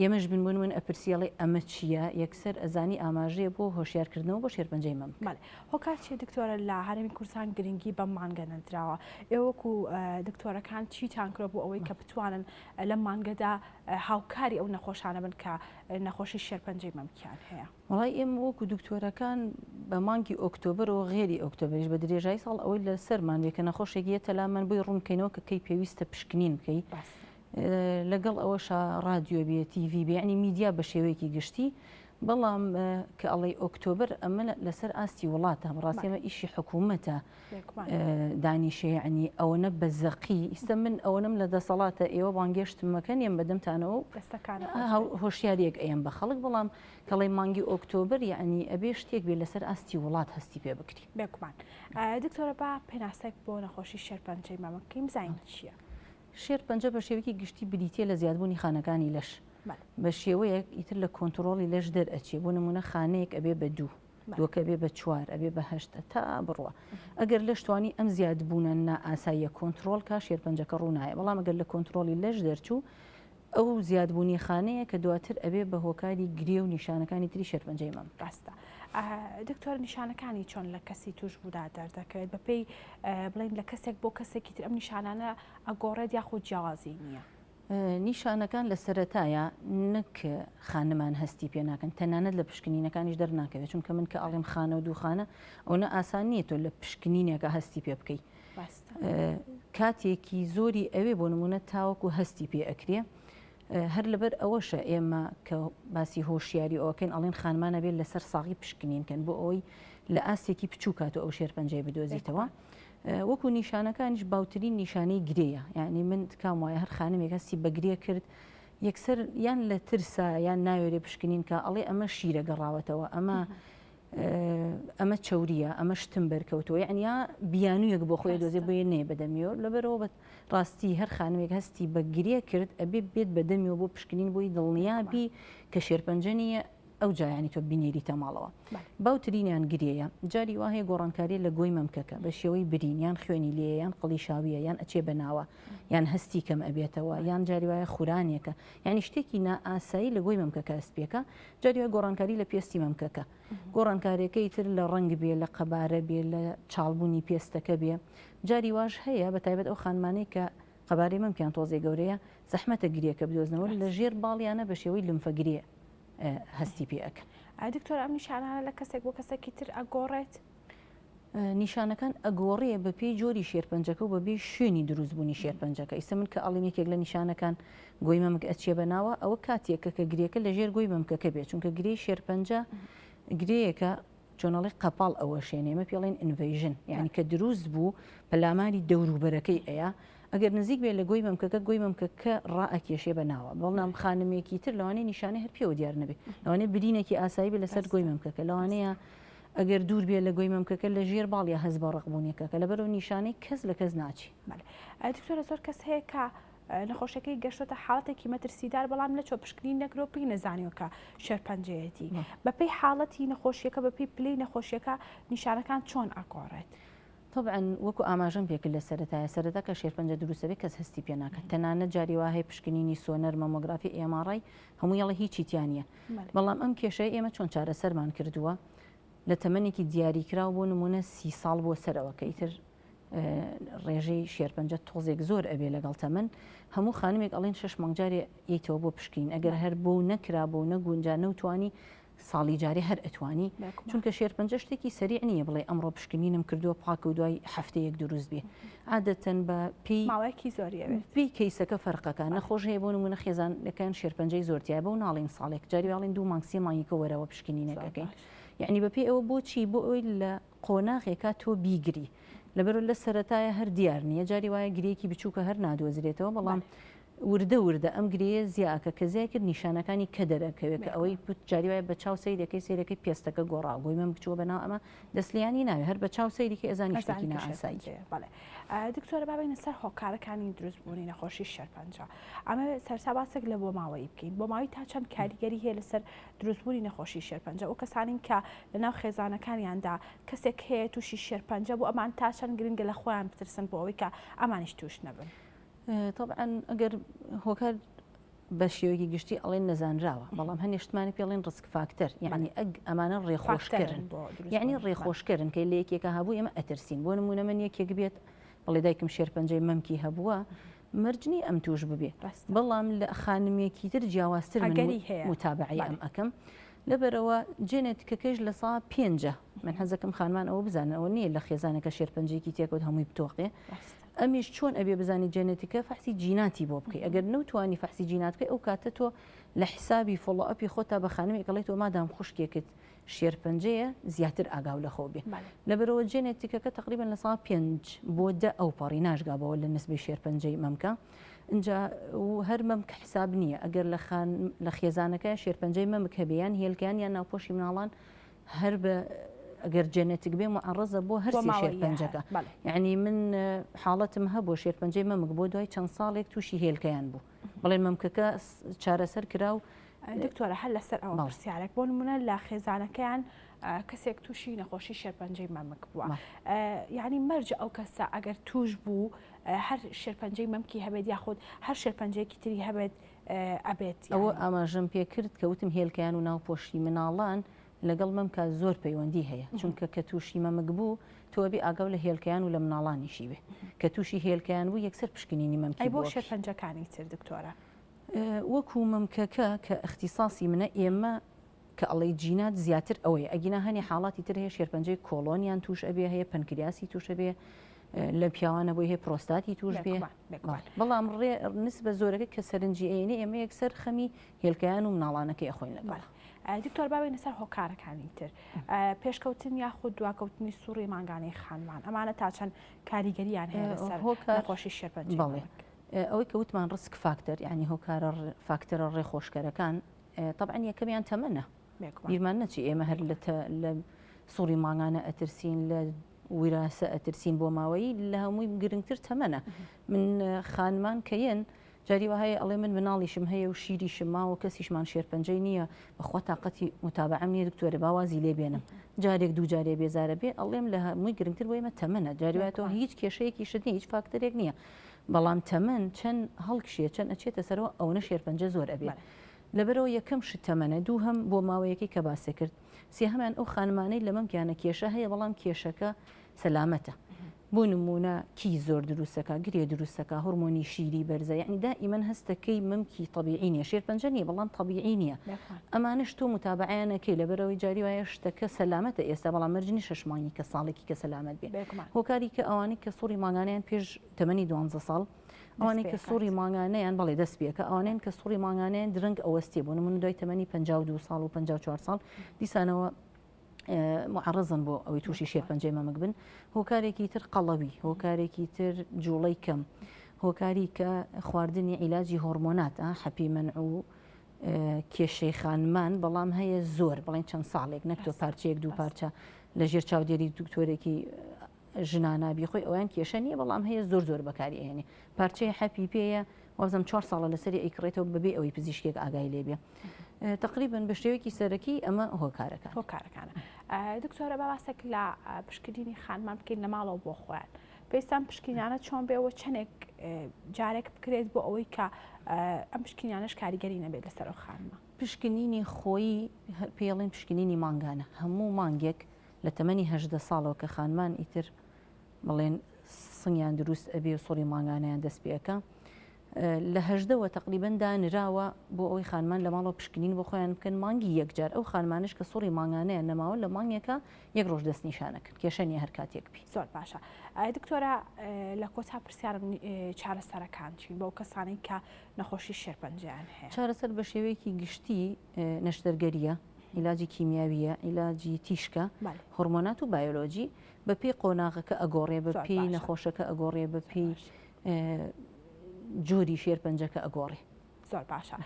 ئێمەش بنبوون من ئەپرسیڵێ ئەمە چییە یەکسەر ئەزانی ئاماژەیە بۆ هۆشیارکردنەوە بۆ شێرپەنجەی مەم هۆکار چیە دکتۆرە لە هەرێمی کوردستان گرنگی بەم مانگە نەدراوە ئێوەکو دکتۆرەکان چیتان کرۆ بۆ ئەوەی کە بتوانن لەم مانگەدا هاوکاری ئەو نەخۆشانە بن کە نەخۆشی شێرپەنجەی مەمکیان هەیە وڵای ئێمە وەکو دکتۆرەکان بە مانگی ئۆکتۆبەرەوە غێری ئۆکتۆبەریش بە درێژای ساڵ ئەوەی لە سەرمان بێ کە نەخۆشێکیە تەلامان بۆی ڕوونکەینەوە کە کەی پێویستە پشکنین بکەیت لەگەڵ ئەوەشە رادیۆ بێ تیڤ بێ ینی میدیا بە شێوەیەکی گشتی بەڵام کە ئەڵێ ئۆکتۆبر ئەمە لەسەر ئاستی وڵاتە ڕاستیمە ئیشی حکوومەتە دانیشێ عنی ئەوەنە بە زەقی ئیستا من ئەوەنم لە دەسەڵاتە ئێوە بانگێشتمەکەن یم بەدەمتانەوە هۆشیارێک ئەم بە خەڵک بەڵام کەڵی مانگی ئۆکتۆبر یعنی ئەبێ شتێک بێ لەسەر ئاستی وڵات هەستی پێ بکری بێکمان دکتۆرە با پێناسێک بۆ نەخۆشی شێرپەنجەی مامەکەیم زین چییە؟ شێرپەنجە بە شێوەیەکی گشتی بریتە لە زیادبوونی خانەکانی لەش بە شێوەیەک ئیتر لە کۆنتترۆلی لەش دەرئەچێ بۆ نمونە خانەیەک ئەبێ بە دوو دۆکە بێ بە چوار ئەبێ بە هەشتە تا بڕوە ئەگەر لەش توانی ئەم زیادبوونە نائاساییە کۆنتترۆل کا شێرپەنجەکە ڕوونایە بەڵام ئەگەر لە کۆنتترۆلی لەش دەرچوو ئەو زیادبوونی خانەیە کە دواتر ئەبێ بە هۆکاری گرێ و نیشانەکانی تری شێرپەنجەی مەم ڕاستە. دکتۆر نیشانەکانی چۆن لە کەسی توش بوودا دەردەکەوێت بەپێی بڵین لە کەسێک بۆ کەسێکی تر ئەم نیشانانە ئەگۆڕێت یاخود جیاوازی نییە؟ نیشانەکان لە سەرەتایە نەک خانەمان هەستی پێ ناکەن تەنانەت لە پشکنینەکانیش دەرناکەوێت چونکە من کە ئاڵیم خانە و دووخانە ئەوە ئاسان نییە تۆ لە پشکنینێکە هەستی پێ بکەیت کاتێکی زۆری ئەوێ بۆ نمونە تاوەکو هەستی پێ ئەکرێ هەر لەبەر ئەوەشە ئێمە کە باسی هۆشیاری ئەوکەن ئەڵێن خانمانە بێت لەسەر ساغی پشکنینکەن بۆ ئەوەی لە ئاسێکی بچووکات و ئەو شێرپەنجەی بدۆزیتەوە وەکو نیشانەکانیش باوترین نیشانەی گرەیە یعنی من کام وایە هەر خانمێک هەستی بەگرێ کرد یەکسەر یان لە ترسا یان ناوێرێ پشکنین کە ئەڵێ ئەمە شیرە گەڕاوەتەوە ئەمە چوریە ئەمە شتم بەرکەوتەوە یعنیا بیانویەک بۆ خۆی دۆزێ بۆیە نێ بەدەمیەوە لەبەرەوە بە ڕاستی هەر خانمێک هەستی بەگرێ کرد ئەبێ بێت بەدەمیەوە بۆ پشکنین بۆی دڵنیابی کە شێرپەنجەنیە ئەو جایانی تۆ بینێریتە ماڵەوە باوترینیان گرەیە جاری وهەیە گۆڕانکاری لە گۆی مەمکەکە بە شێوەی برین یان خوێنی لێ یان قڵیشاویە یان ئەچێ بەناوە یان هەستی کەم ئەبێتەوە یان جاری وایە خورانێکە یعنی شتێکی نائاسایی لە گۆی مەمکەکە هەستپێکە جاری وایە گۆڕانکاری لە پێستی مەمکەکە گۆڕانکارەکەی تر لە ڕنگ بێ لە قەبارە بێ لە چاڵبوونی پێستەکە بێ جاری واش هەیە بە تایبەت ئەو خانمانەی کە قەبارەی مەمکیان تۆزێ گەورەیە زەحمەتە گرێکە بدۆزنەوە لە ژێر باڵیانە بە شێوەی لمفەگرێ هەستی پێەکە دکتۆر ئەم نیشانانە لە کەسێک بۆ کەسێکی تر ئەگۆڕێت نیشانەکان ئەگۆڕەیە بە پێی جۆری شێرپەنجەکە و بەبێ شوێنی دروستبوونی شێرپەنجەکە ئیسە من کە ئەڵێمێکێک لە نیشانەکان گۆی مەمک ئەچێ بەناوە ئەوە کاتێکە کە گرێکە لە ژێر گۆی مەمکەکە بێت چونکە گرێی شێرپەنجە گرەیەکە چۆنەڵی قەپاڵ ئەوە شوێنێمە پێڵێن ئینڤیژن یعنی کە دروست بوو پەلاماری دەوروبەرەکەی ئەیە ئەگەر نزیک بێت لە گۆی مەمکەکە ڕائەکێشێ بەناوە بەڵام خانمێکی تر لەوانەیە نیشانەی هەر پێوە دیار نەبێت لەوانەیە برینێکی ئاسایی بێ لەسەر گۆی مەمکەکە لەوانەیە ئەگەر دوور بێت لە گۆی مەمکەکە لە ژێر باڵیا هەز بە ڕقبوونێکەکە لەبەرەوە نیشانەی کەس لە کەس ناچی دکتۆرە زۆر کەس هەیە کە نەخۆشەکەی گەشتۆتە حاڵەتێکی مەترسیدار بەڵام نەچۆ پشکنین نەکرۆ پێی نەزانیەوە کە شێرپەنجەیەتی بەپێی حاڵەتی نەخۆشیەکە بەپێی پلەی نەخۆشیەکە نیشانەکان چۆن ئاگۆڕێت؟ طبعا وەکو ئاماژەم پێکرد لە سەرەتا کە شێرپەنجە دروستەبێت کەس هەستی پێ ناکات تەنانەت جاری وهەیە پشکنینی سۆنەر مەمۆگرافی ئێماڕای هەموویڵە هیچی تیانە بەڵام ئەم کێشەی ئێمە چۆن چارەسەرمان کردووە لە تەمەنێکی دیاریکراوە بۆ نمونە 30 ساڵ بۆ سەرەوە کە ئیتر ڕێژەی شێرپەنجە تۆزێک زۆر ئەبێ لەگەڵ تەمەن هەموو خانمێک ئەڵێن 6 مانگجارێ یەیتەوە بۆ پشکین ئەگەر هەر بۆ نەکرا بۆ نەگونجا نەوتوانی ساڵی جارێ هەر ئەتوانی چونکە شێرپەنجە شتێکی سەریع نییە بڵێ ئەمڕۆ پشکنینم کردووە پاک و دوای هەفتەیەک دروست بێ عادەتەن بە پێی ماوەیەکی زۆریەوێت پێی کەیسەکە فەرقەکە نەخۆش هەیە بۆ نمونە خێزانەکان شێرپەنجەی زۆرتیای بە و ناڵێن ساڵێک جاریواڵین 2 مانگ 3 مانگیکە وەرەوە پشکنینەکەکەین یعنی بەپێی ئەوە بۆچی بۆ ئەوی لە قۆناغێکا تۆ بیگری لەبەرەوە لە سەرەتایە هەر دیار نییە جاری وایە گرەیەکی بچووکە هەر نادۆزرێتەوە بەڵام وردە ئەم گرەیە زیاکە کە زیای کرد نیشانەکانی کە دەرەکەوێت کە ئەوەی جاری وایە بە چاو سەیرەکەی سیرەکەی پێستەکە گۆڕا گۆی من بچووە بەناو ئەمە دەستلیانی ناوێت هەر بە چاو سەیرێکی ئەزانی شتێکی نائاسایی دکتۆرە بابینە سەر هۆکارەکانی دروستبوونی نەخۆشی شێرپەنجە ئەمە سەرتا باسێک لە بۆ ماوەی بکەین بۆ ماوەی تا چەند کاریگەری هەیە لەسەر دروستبوونی نەخۆشی شێرپەنجە ئەو کەسانین کە لەناو خێزانەکانیاندا کەسێک هەیە تووشی شێرپەنجە بۆ ئەمان تا چەند گرنگە لە خۆیان بترسن بۆ ئەوەی کە ئەمانیش توش نەبن طبعا ئەگەر هۆکار بە شێوەیەکی گشتی ئەڵێن نەزانراوە بەڵام هەنێشتمانی پێڵێن ڕسک فاکتەر یعنی ئەمانە ڕێخۆشکردن یعنی ڕێخۆشکردن کە لە یەکێکە هەبوو ئێمە ئەترسین بۆ نمونە من یەکێک بێت بەڵێ دایکم شێرپەنجەی مەمکی هەبووە مەرجنی ئەم توش ببێ بەڵام لە خانمێکی تر جیاوازتر متابعی ئەم ئەەکەم لەبەرەوە جێنێتکەکەش لە سا 5 من حەزەکەم خانمان ئەوە بزانن ئەوە نییە لە خێزانەکە شێرپەنجێکی تێکوت هەمووی بتۆقێ ئەمیش چۆن ئەبێ بزانی جێنێتیکە فەحسی جیناتی بۆ بکەی ئەگەر نەوتوانی فەحسی جیناتکە ئەو کاتە تۆ لە حسابی فۆڵۆئەپی خۆتا بە خانمی گەڵێتەوە مادام خوشکێکت شێرپەنجەیە زیاتر ئاگاو لەخۆ بێ لەبەرەوە جێنێتیکەکە تقریبا لە ساڵ 5 بۆ 10 ئەو پەڕی ناشگابەوە لە نسبەی شێرپەنجەی مەمکە اینجا هەر مەمکە حساب نییە ئەگەر لە خێزانەکە شێرپەنجەی مەمک هەبیان هێلکیان یان ناوپۆشی مناڵان هەر بە ئەگەر جێنێتیک بێ معڕەزە بۆ هەرسی شێرپەنجەکە یعنی من حاڵەتم هەبوو شێرپەنجەی مەمک بۆ دوای چەند ساڵێک تووشی هێلکەیان بوو بەڵێن مەمکەکە چارەسەر کرا و دکتۆرە هەر لەسەر ئەوە پرسیارێک بۆ نمونە لە خێزانەکەیان کەسێک تووشی نەخۆشی شێرپەنجەی مەمک بووە یعنی مەرج ئەو کەسە ئەگەر توش بوو هەر شێرپەنجەی مەمکی هەبێت یاخود هەر شێرپەنجەیەکی تری هەبێت ئەبێت ئەوە ئاماژەم پێ کرد کە وتم هێلکەیان و ناوپۆشی مناڵان لەگەڵ مەمکە زۆر پەیوەندی هەیە چونکە کە تووشی مەمک بوو تۆبی ئاگاو لە هێلکەیان و لە مناڵانیشی بێ کە تووشی هێلکەیان بوو یەکسەر پشکنینی مەمکی بۆ شێرپەنجەکانی تر دکتۆرە وەکو مەمکەکە کە اختصاصی منە ئێمە کە ئەڵی جینات زیاتر ئەوەیە ئەگینا هەنی حاڵاتی تر هەیە شێرپەنجەی کۆڵۆنیان توش ئەبێ هەیە پەنکریاسی توش ئەبێ لە پیاوانە بۆی هەیە پرۆستاتی توش بێ بەڵام نسبە زۆرەکە کە سەرنجی ئەینێ ئێمە یەکسەر خەمی هێلکەیان و مناڵانەکەی ئەخۆین لەگەڵ دکتۆر باوی لەسەر هۆکارەکانی تر پێشکەوتن یاخود دواکەوتنی سوڕی ماگانەی خانمان ئەمانە تا چەند کاریگەریان هەیە لەسەر نەخۆشی شێرپەنجە بەڵێ ئەوەی کە وتمان ڕسک فاکتەر یعنی هۆکارە فاکتەرە ڕێخۆشکەرەکان طبعا یەکەمیان تەمەنە بیرمان نەچی ئێمە هەر لە سوڕی ماگانە ئەترسین لە ویراسە ئەترسین بۆ ماوەی لە هەمووی گرنگتر تەمەنە من خانمان کەیەن جاری وهەیە ئەڵێ من مناڵیشم هەیە و شیریشم ماوە کەسیشمان شێرپەنجەی نییە بەخوا تااقەتی متابعەم نییە دکتۆرە باوازی لێ بێنم جارێک دوو جارێ بێزارە بێ ئەڵێم لە هەمووی گرنگتر بۆ ئێمە تەمەنە جاریوایەتەوە هیچ کێشەیەکی شت نیە هیچ فاکتەرێک نییە بەڵام تەمەن چەند هەڵکشیە چەند ئەچێتە سەرەوە ئەوە شێرپەنجە زۆر ئەبێ لەبەرەوە یەکەم شت تەمەنە دوو هەم بۆ ماوەیەکی کە باسێ کرد سێهەمان ئەو خانمانەی لە مەمکیانە کێشە هەیە بەڵام کێشەکە سەلامەتە بۆ نمونە کی زۆر دروستەکە گرێ دروستەکە هورمۆنی شیری بەرزە یعنی دائیمەن هەستەکەی مەمکی طبیعی نیە شێرپەنجە نیە بەڵام طبیعی نییە ئەمانش تۆ متابعیانەکەی لەبەرەوەی جاری وایە شتەکە سەلامەتە ئێستا بەڵام مەرجنی شەشمانی کە ساڵێکی کە سەلامەت بێ هۆکاری کە ئەوانەی کە سوڕی ماگانیان پێش تەمەنی 12 ساڵ ئەوانەی کە سوڕی ماگانەیان بەڵێ دەست پێکە ئەوانەیان کە سوڕی ماگانیان درنگ ئەوەستێ بۆ نمونە دوای تەمەنی 52 ساڵ و 54 ساڵ دیسانەوە معڕزن بۆ ئەوەی تووشی شێرپەنجەی مەمک بن هۆکارێکی تر قەڵەوی هۆکارێکی تر جوڵەی کەم هۆکاری کە خواردنی عیلاجی هۆرمۆنات حەپی منع و کێشەی خانمان بەڵام هەیە زۆر بڵێن چەند ساڵێک نەکتۆ پارچەیەک دوو پارچە لە ژێر چاودێری دکتۆرێکی ژنانابی خۆی ئەویان کێشە نییە بەڵام هەیە زۆر زۆر بەکاری ئێنێ پارچەی حەپی پێیە وەزم 4 ساڵە لەسەری ئەیکڕێتەوە بەبێ ئەوەی پزیشکێک ئاگای لێبێ تقریبا بە شێوەیەکی سەرەکی ئەمە هۆکارەکانە دکتۆرە بەواسێک لە پشکنینی خانمان بکەین لە ماڵەوە بۆ خۆیان پێویستان پشکنیانە چۆن بێەوە چەندێک جارێک بکرێت بۆ ئەوەی کە ئەم پشکنیانەش کاریگەری نەبێت لەسەر ئەو خانمە پشکنینی خۆی پێڵێن پشکنینی مانگانە هەموو مانگێک لە تەمەنی 18 ساڵەوە کە خانمان ئیتر بڵێن سنگیان دروست ئەبێ و سوڕی ماگانیان دەست پێەکە لە هەژدەوە تقریبەن دانراوە بۆ ئەوی خانمان لە ماڵەوە پشکنین بۆ خۆیان بکەن مانگی یەکجار ئەو خانمانش کە سوڕی ماگانەیە نەماوە لە مانگێکە یەک ڕۆژ دەست نیشانەکەن کێشە نیە هەر کاتێک پێ زۆر باشە دکتۆرە لە کۆتا پرسیارم چارەسەرەکان چین بۆ کەسانی کە نەخۆشی شێرپەنجەیان هەیە چارەسەر بە شێوەیەکی گشتی نەشتەرگەریە عیلاجی کیمیاویە عیلاجی تیشکە هۆرمۆنات و بایۆلۆجی بە پێی قۆناغەکە ئەگۆڕێ بە پێی نەخۆشەکە ئەگۆڕێ بە پێی جۆری شێرپەنجەکە ئەگۆڕێ زۆر باشە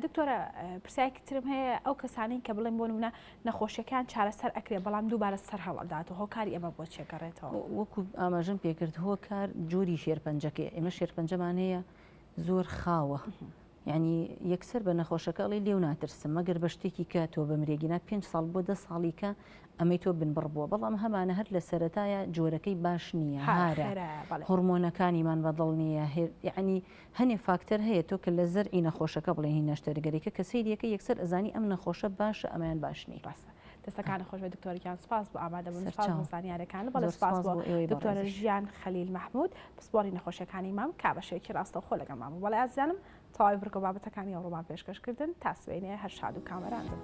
دکتۆرە پرسیایەکی ترم هەیە ئەو کەسانی کە بڵێن بۆ نمونە نەخۆشیەکان چارەسەر ئەکرێ بەڵام دووبارە سەر هەڵەدات و هۆکاری ئەمە بۆ چێگەڕێتەوە وەکو ئاماژەم پێکرد هۆکار جۆری شێرپەنجەکە ئێمە شێرپەنجەمان هەیە زۆر خاوە یعنی یەکسەر بە نەخۆشەکەڵی لێو ناترسم مەگەر بە شتێکی کە تۆ بە مرێگینا 5 ساڵ بۆ 10 ساڵی کە ئەمەی تۆ بنبڕ بووە بەڵام هەمانە هەر لە سەرەتایە جۆرەکەی باش نییە هارە هۆرمۆنەکانیمان بەدڵ نییە یعنی هەنێ فاکتەر هەیە تۆ کە لە زەرعی نەخۆشەکە بڵێ هی نەشتەرگەریکە کە سەیریەکە یەکسەر ئەزانی ئەم نەخۆشە باشە ئەمەیان باش نیە دەستەکانی خۆش بە دکتۆریان سپاس بۆ ئامادەبوون زانیاریەکان بەڵێ سپاس بۆ دکتۆرە ژیان خەلیل محمود پسپۆری نەخۆشیەکانی مام کابەشەیەکی ڕاستەوخۆ لەگەڵ مام بەڵێ ئازیانم تەواوی بڕگە بابەتەکانی ئەوڕۆمان پێشکەشکردن تا سبەینێ هەر شاد و کامەراندن.